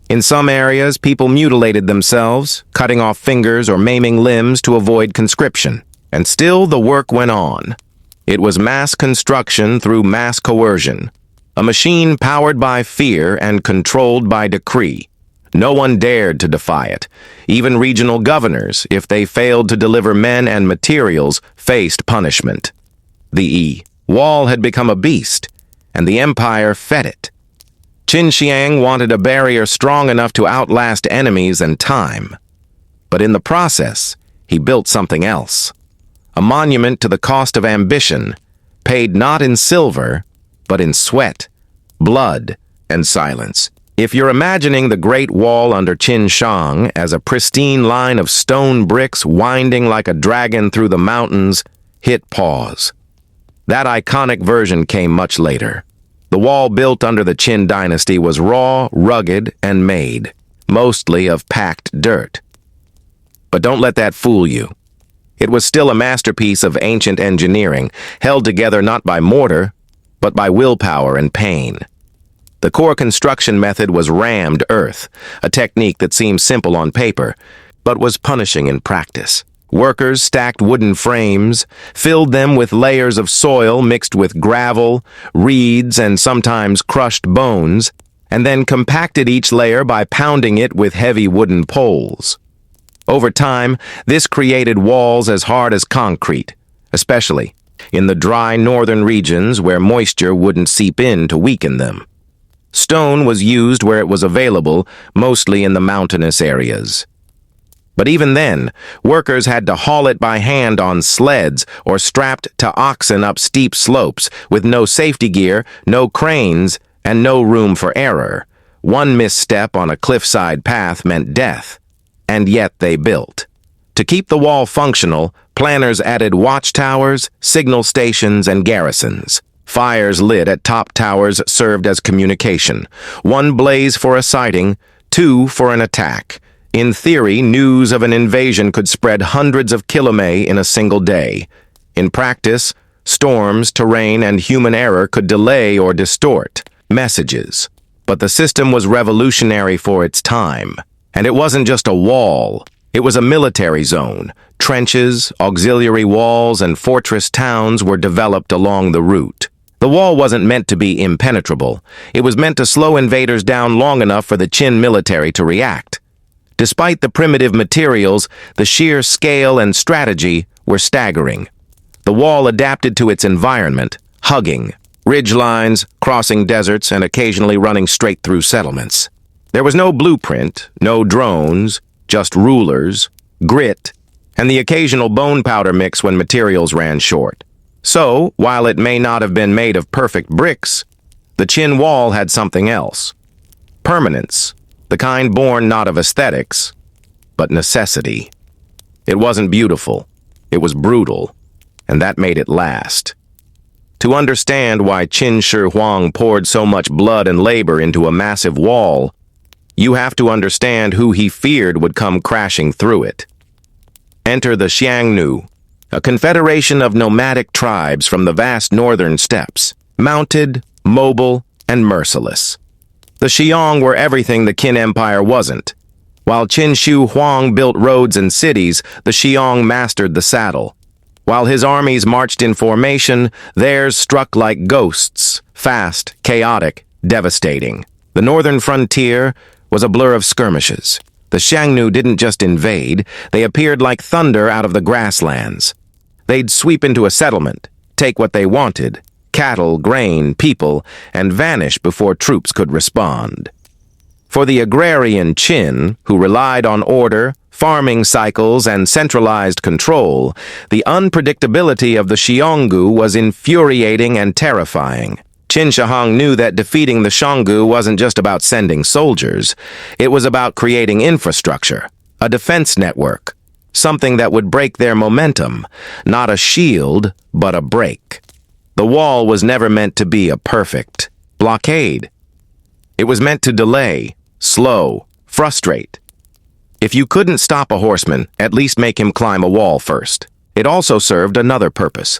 In some areas, people mutilated themselves, cutting off fingers or maiming limbs to avoid conscription. And still the work went on. It was mass construction through mass coercion, a machine powered by fear and controlled by decree. No one dared to defy it. Even regional governors, if they failed to deliver men and materials, faced punishment. The wall had become a beast, and the empire fed it. Qin Xiang wanted a barrier strong enough to outlast enemies and time. But in the process, he built something else. A monument to the cost of ambition, paid not in silver, but in sweat, blood, and silence. If you're imagining the Great Wall under Qin Shang as a pristine line of stone bricks winding like a dragon through the mountains, hit pause. That iconic version came much later. The wall built under the Qin dynasty was raw, rugged, and made, mostly of packed dirt. But don't let that fool you. It was still a masterpiece of ancient engineering, held together not by mortar, but by willpower and pain. The core construction method was rammed earth, a technique that seemed simple on paper, but was punishing in practice. Workers stacked wooden frames, filled them with layers of soil mixed with gravel, reeds, and sometimes crushed bones, and then compacted each layer by pounding it with heavy wooden poles. Over time, this created walls as hard as concrete, especially in the dry northern regions where moisture wouldn't seep in to weaken them. Stone was used where it was available, mostly in the mountainous areas. But even then, workers had to haul it by hand on sleds or strapped to oxen up steep slopes with no safety gear, no cranes, and no room for error. One misstep on a cliffside path meant death. And yet they built. To keep the wall functional, planners added watchtowers, signal stations, and garrisons. Fires lit at top towers served as communication. One blaze for a sighting, two for an attack. In theory, news of an invasion could spread hundreds of kilometers in a single day. In practice, storms, terrain, and human error could delay or distort messages. But the system was revolutionary for its time. And it wasn't just a wall. It was a military zone. Trenches, auxiliary walls, and fortress towns were developed along the route. The wall wasn't meant to be impenetrable. It was meant to slow invaders down long enough for the Qin military to react. Despite the primitive materials, the sheer scale and strategy were staggering. The wall adapted to its environment, hugging ridgelines, crossing deserts, and occasionally running straight through settlements. There was no blueprint, no drones, just rulers, grit, and the occasional bone powder mix when materials ran short. So, while it may not have been made of perfect bricks, the Qin wall had something else. Permanence, the kind born not of aesthetics, but necessity. It wasn't beautiful, it was brutal, and that made it last. To understand why Qin Shi Huang poured so much blood and labor into a massive wall, you have to understand who he feared would come crashing through it. Enter the Xiongnu, a confederation of nomadic tribes from the vast northern steppes, mounted, mobile, and merciless. The Xiong were everything the Qin Empire wasn't. While Qin Shi Huang built roads and cities, the Xiong mastered the saddle. While his armies marched in formation, theirs struck like ghosts, fast, chaotic, devastating. The northern frontier was a blur of skirmishes. The Xiongnu didn't just invade, they appeared like thunder out of the grasslands. They'd sweep into a settlement, take what they wanted, cattle, grain, people, and vanish before troops could respond. For the agrarian Qin, who relied on order, farming cycles, and centralized control, the unpredictability of the Xiongnu was infuriating and terrifying. Qin Shi Huang knew that defeating the Xiongnu wasn't just about sending soldiers. It was about creating infrastructure, a defense network, something that would break their momentum, not a shield, but a break. The wall was never meant to be a perfect blockade. It was meant to delay, slow, frustrate. If you couldn't stop a horseman, at least make him climb a wall first. It also served another purpose: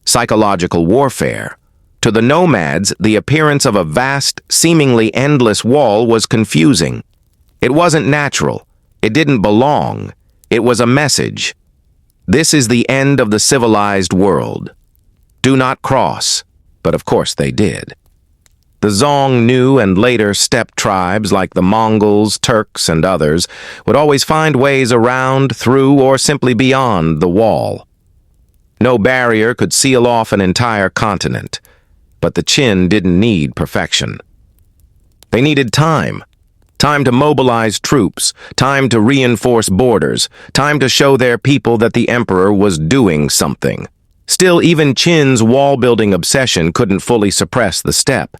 psychological warfare. To the nomads, the appearance of a vast, seemingly endless wall was confusing. It wasn't natural. It didn't belong. It was a message. This is the end of the civilized world. Do not cross. But of course they did. The Xiongnu and later steppe tribes like the Mongols, Turks, and others would always find ways around, through, or simply beyond the wall. No barrier could seal off an entire continent. But the Qin didn't need perfection. They needed time. Time to mobilize troops, time to reinforce borders, time to show their people that the emperor was doing something. Still, even Qin's wall-building obsession couldn't fully suppress the steppe.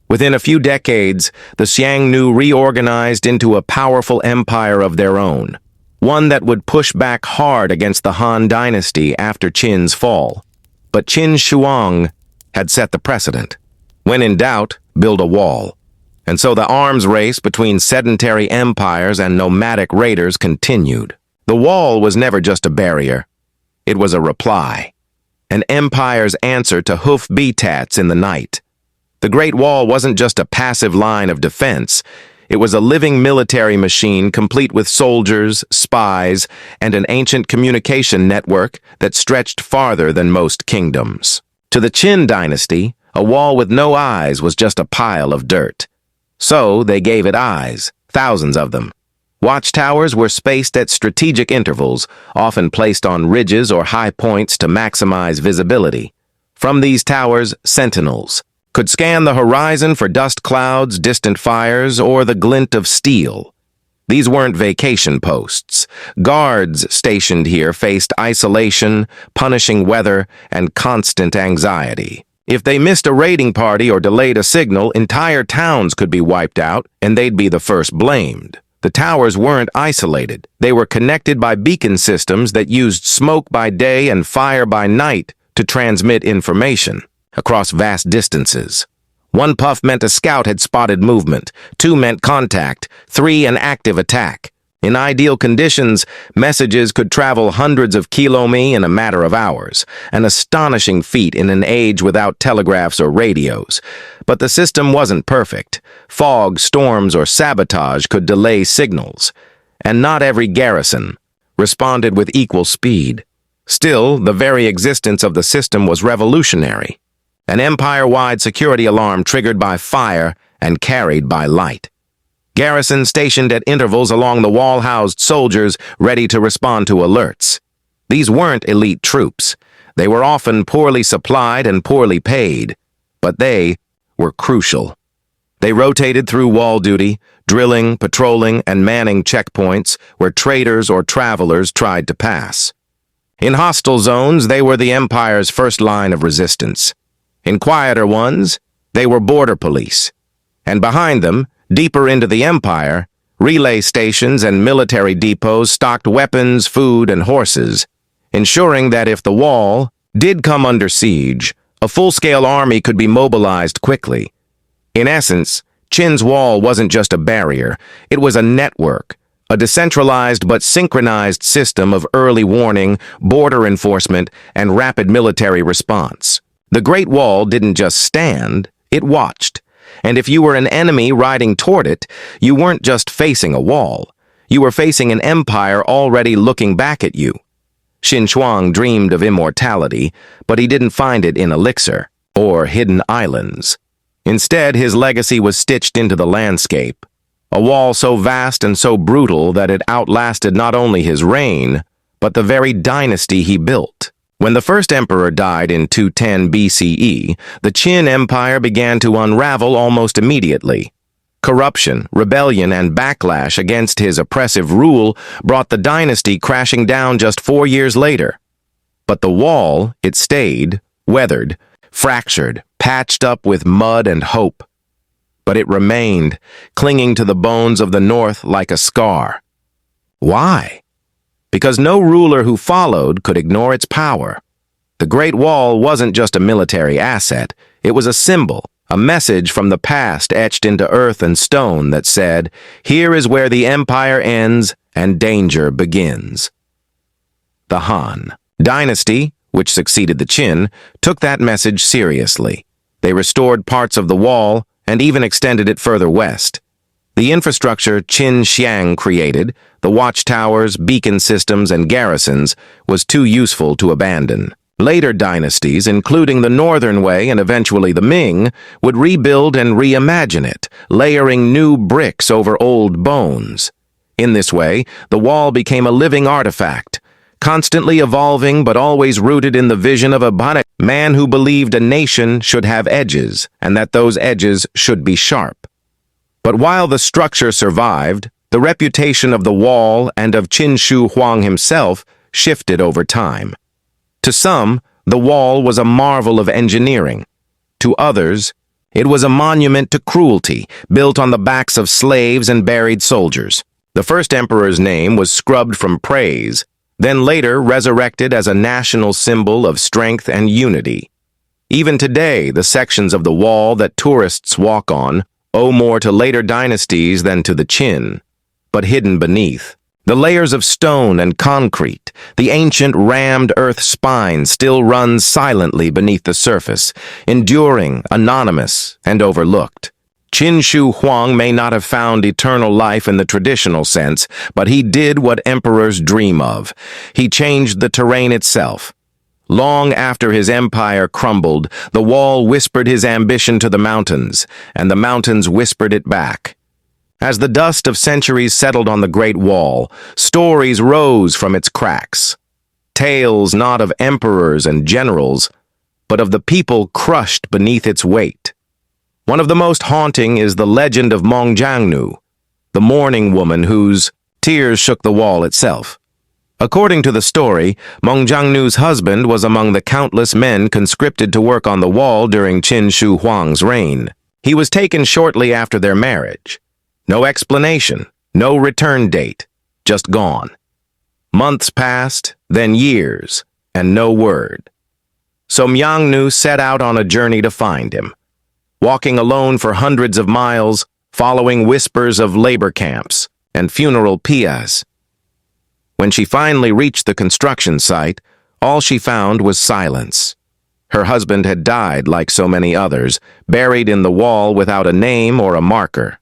Within a few decades, the Xiongnu reorganized into a powerful empire of their own, one that would push back hard against the Han dynasty after Qin's fall. But Qin Shi Huang had set the precedent. When in doubt, build a wall. And so the arms race between sedentary empires and nomadic raiders continued. The wall was never just a barrier. It was a reply. An empire's answer to hoof beatats in the night. The Great Wall wasn't just a passive line of defense. It was a living military machine complete with soldiers, spies, and an ancient communication network that stretched farther than most kingdoms. To the Qin dynasty, a wall with no eyes was just a pile of dirt. So they gave it eyes, thousands of them. Watchtowers were spaced at strategic intervals, often placed on ridges or high points to maximize visibility. From these towers, sentinels could scan the horizon for dust clouds, distant fires, or the glint of steel. These weren't vacation posts. Guards stationed here faced isolation, punishing weather, and constant anxiety. If they missed a raiding party or delayed a signal, entire towns could be wiped out, and they'd be the first blamed. The towers weren't isolated. They were connected by beacon systems that used smoke by day and fire by night to transmit information across vast distances. One puff meant a scout had spotted movement, 2 meant contact, 3 an active attack. In ideal conditions, messages could travel hundreds of kilometers in a matter of hours, an astonishing feat in an age without telegraphs or radios. But the system wasn't perfect. Fog, storms, or sabotage could delay signals, and not every garrison responded with equal speed. Still, the very existence of the system was revolutionary. An empire-wide security alarm triggered by fire and carried by light. Garrisons stationed at intervals along the wall housed soldiers ready to respond to alerts. These weren't elite troops. They were often poorly supplied and poorly paid, but they were crucial. They rotated through wall duty, drilling, patrolling, and manning checkpoints where traders or travelers tried to pass. In hostile zones, they were the empire's first line of resistance. In quieter ones, they were border police. And behind them, deeper into the empire, relay stations and military depots stocked weapons, food, and horses, ensuring that if the wall did come under siege, a full-scale army could be mobilized quickly. In essence, Qin's wall wasn't just a barrier, it was a network, a decentralized but synchronized system of early warning, border enforcement, and rapid military response. The Great Wall didn't just stand, it watched. And if you were an enemy riding toward it, you weren't just facing a wall. You were facing an empire already looking back at you. Xin Shuang dreamed of immortality, but he didn't find it in elixir or hidden islands. Instead, his legacy was stitched into the landscape. A wall so vast and so brutal that it outlasted not only his reign, but the very dynasty he built. When the first emperor died in 210 BCE, the Qin Empire began to unravel almost immediately. Corruption, rebellion, and backlash against his oppressive rule brought the dynasty crashing down just 4 years later. But the wall, it stayed, weathered, fractured, patched up with mud and hope. But it remained, clinging to the bones of the North like a scar. Why? Because no ruler who followed could ignore its power. The Great Wall wasn't just a military asset, it was a symbol, a message from the past etched into earth and stone that said, "Here is where the empire ends and danger begins." The Han dynasty, which succeeded the Qin, took that message seriously. They restored parts of the wall and even extended it further west. The infrastructure Qin Xiang created, the watchtowers, beacon systems, and garrisons, was too useful to abandon. Later dynasties, including the Northern Wei and eventually the Ming, would rebuild and reimagine it, layering new bricks over old bones. In this way, the wall became a living artifact, constantly evolving but always rooted in the vision of a man who believed a nation should have edges, and that those edges should be sharp. But while the structure survived, the reputation of the wall and of Qin Shi Huang himself shifted over time. To some, the wall was a marvel of engineering. To others, it was a monument to cruelty, built on the backs of slaves and buried soldiers. The first emperor's name was scrubbed from praise, then later resurrected as a national symbol of strength and unity. Even today, the sections of the wall that tourists walk on owe more to later dynasties than to the Qin. But hidden beneath, the layers of stone and concrete, the ancient rammed earth spine still runs silently beneath the surface, enduring, anonymous, and overlooked. Qin Shi Huang may not have found eternal life in the traditional sense, but he did what emperors dream of. He changed the terrain itself. Long after his empire crumbled, the wall whispered his ambition to the mountains, and the mountains whispered it back. As the dust of centuries settled on the Great Wall, stories rose from its cracks. Tales not of emperors and generals, but of the people crushed beneath its weight. One of the most haunting is the legend of Mengjiangnu, the mourning woman whose tears shook the wall itself. According to the story, Mengjiangnu's husband was among the countless men conscripted to work on the wall during Qin Shi Huang's reign. He was taken shortly after their marriage. No explanation, no return date, just gone. Months passed, then years, and no word. So Mengjiangnu set out on a journey to find him. Walking alone for hundreds of miles, following whispers of labor camps and funeral pyres. When she finally reached the construction site, all she found was silence. Her husband had died like so many others, buried in the wall without a name or a marker.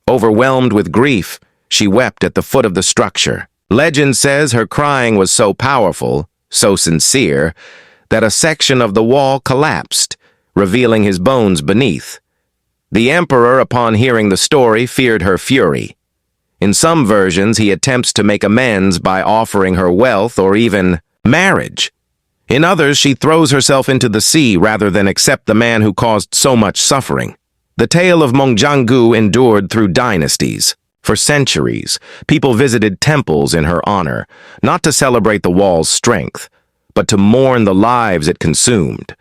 Overwhelmed with grief, she wept at the foot of the structure. Legend says her crying was so powerful, so sincere, that a section of the wall collapsed, revealing his bones beneath. The emperor, upon hearing the story, feared her fury. In some versions, he attempts to make amends by offering her wealth or even marriage. In others, she throws herself into the sea rather than accept the man who caused so much suffering. The tale of Mengjiangnu endured through dynasties. For centuries, people visited temples in her honor, not to celebrate the wall's strength, but to mourn the lives it consumed.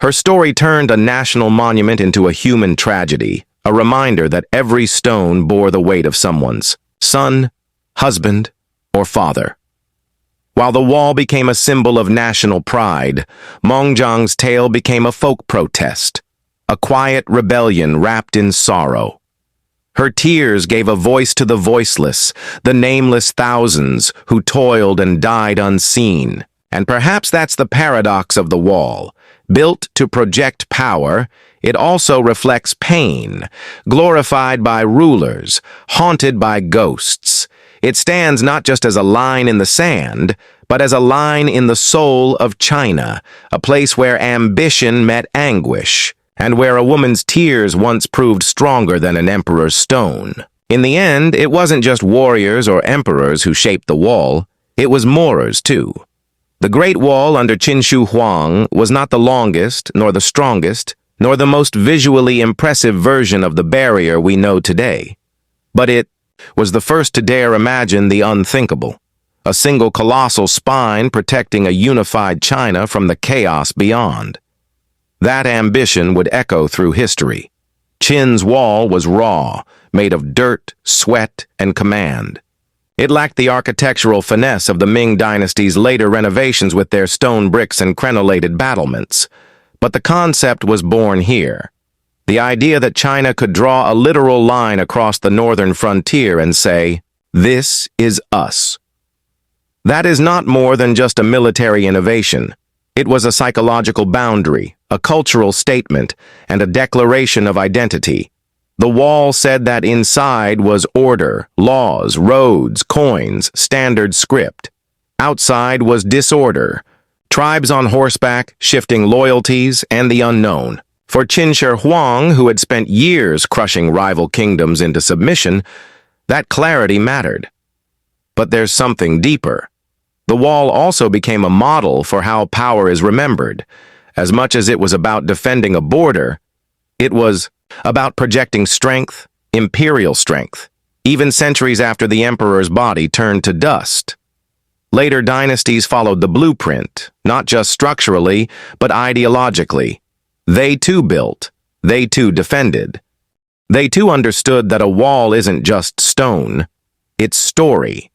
Her story turned a national monument into a human tragedy, a reminder that every stone bore the weight of someone's son, husband, or father. While the wall became a symbol of national pride, Mengjiangnu's tale became a folk protest, a quiet rebellion wrapped in sorrow. Her tears gave a voice to the voiceless, the nameless thousands who toiled and died unseen. And perhaps that's the paradox of the wall. Built to project power, it also reflects pain, glorified by rulers, haunted by ghosts. It stands not just as a line in the sand, but as a line in the soul of China, a place where ambition met anguish, and where a woman's tears once proved stronger than an emperor's stone. In the end, it wasn't just warriors or emperors who shaped the wall, it was Moors too. The Great Wall under Qin Shi Huang was not the longest, nor the strongest, nor the most visually impressive version of the barrier we know today. But it was the first to dare imagine the unthinkable, a single colossal spine protecting a unified China from the chaos beyond. That ambition would echo through history. Qin's wall was raw, made of dirt, sweat, and command. It lacked the architectural finesse of the Ming dynasty's later renovations with their stone bricks and crenellated battlements. But the concept was born here. The idea that China could draw a literal line across the northern frontier and say, "This is us." That is not more than just a military innovation. It was a psychological boundary, a cultural statement, and a declaration of identity. The wall said that inside was order, laws, roads, coins, standard script. Outside was disorder, tribes on horseback, shifting loyalties, and the unknown. For Qin Shi Huang, who had spent years crushing rival kingdoms into submission, that clarity mattered. But there's something deeper. The wall also became a model for how power is remembered. As much as it was about defending a border, it was about projecting strength, imperial strength, even centuries after the emperor's body turned to dust. Later dynasties followed the blueprint, not just structurally, but ideologically. They too built, they too defended. They too understood that a wall isn't just stone, it's story.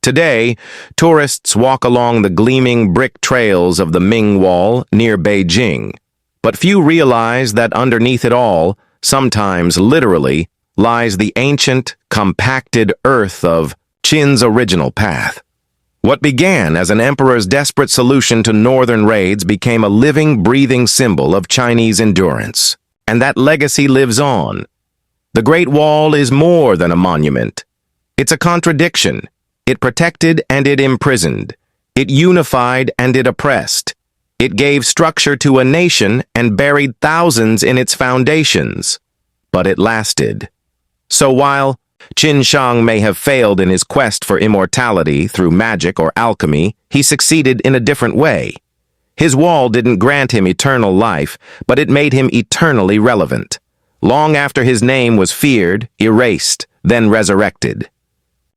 Today, tourists walk along the gleaming brick trails of the Ming Wall near Beijing, but few realize that underneath it all, sometimes literally, lies the ancient, compacted earth of Qin's original path. What began as an emperor's desperate solution to northern raids became a living, breathing symbol of Chinese endurance. And that legacy lives on. The Great Wall is more than a monument. It's a contradiction. It protected and it imprisoned. It unified and it oppressed. It gave structure to a nation and buried thousands in its foundations. But it lasted. So while Qin Shang may have failed in his quest for immortality through magic or alchemy, he succeeded in a different way. His wall didn't grant him eternal life, but it made him eternally relevant. Long after his name was feared, erased, then resurrected.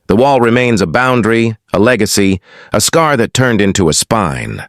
The wall remains a boundary, a legacy, a scar that turned into a spine.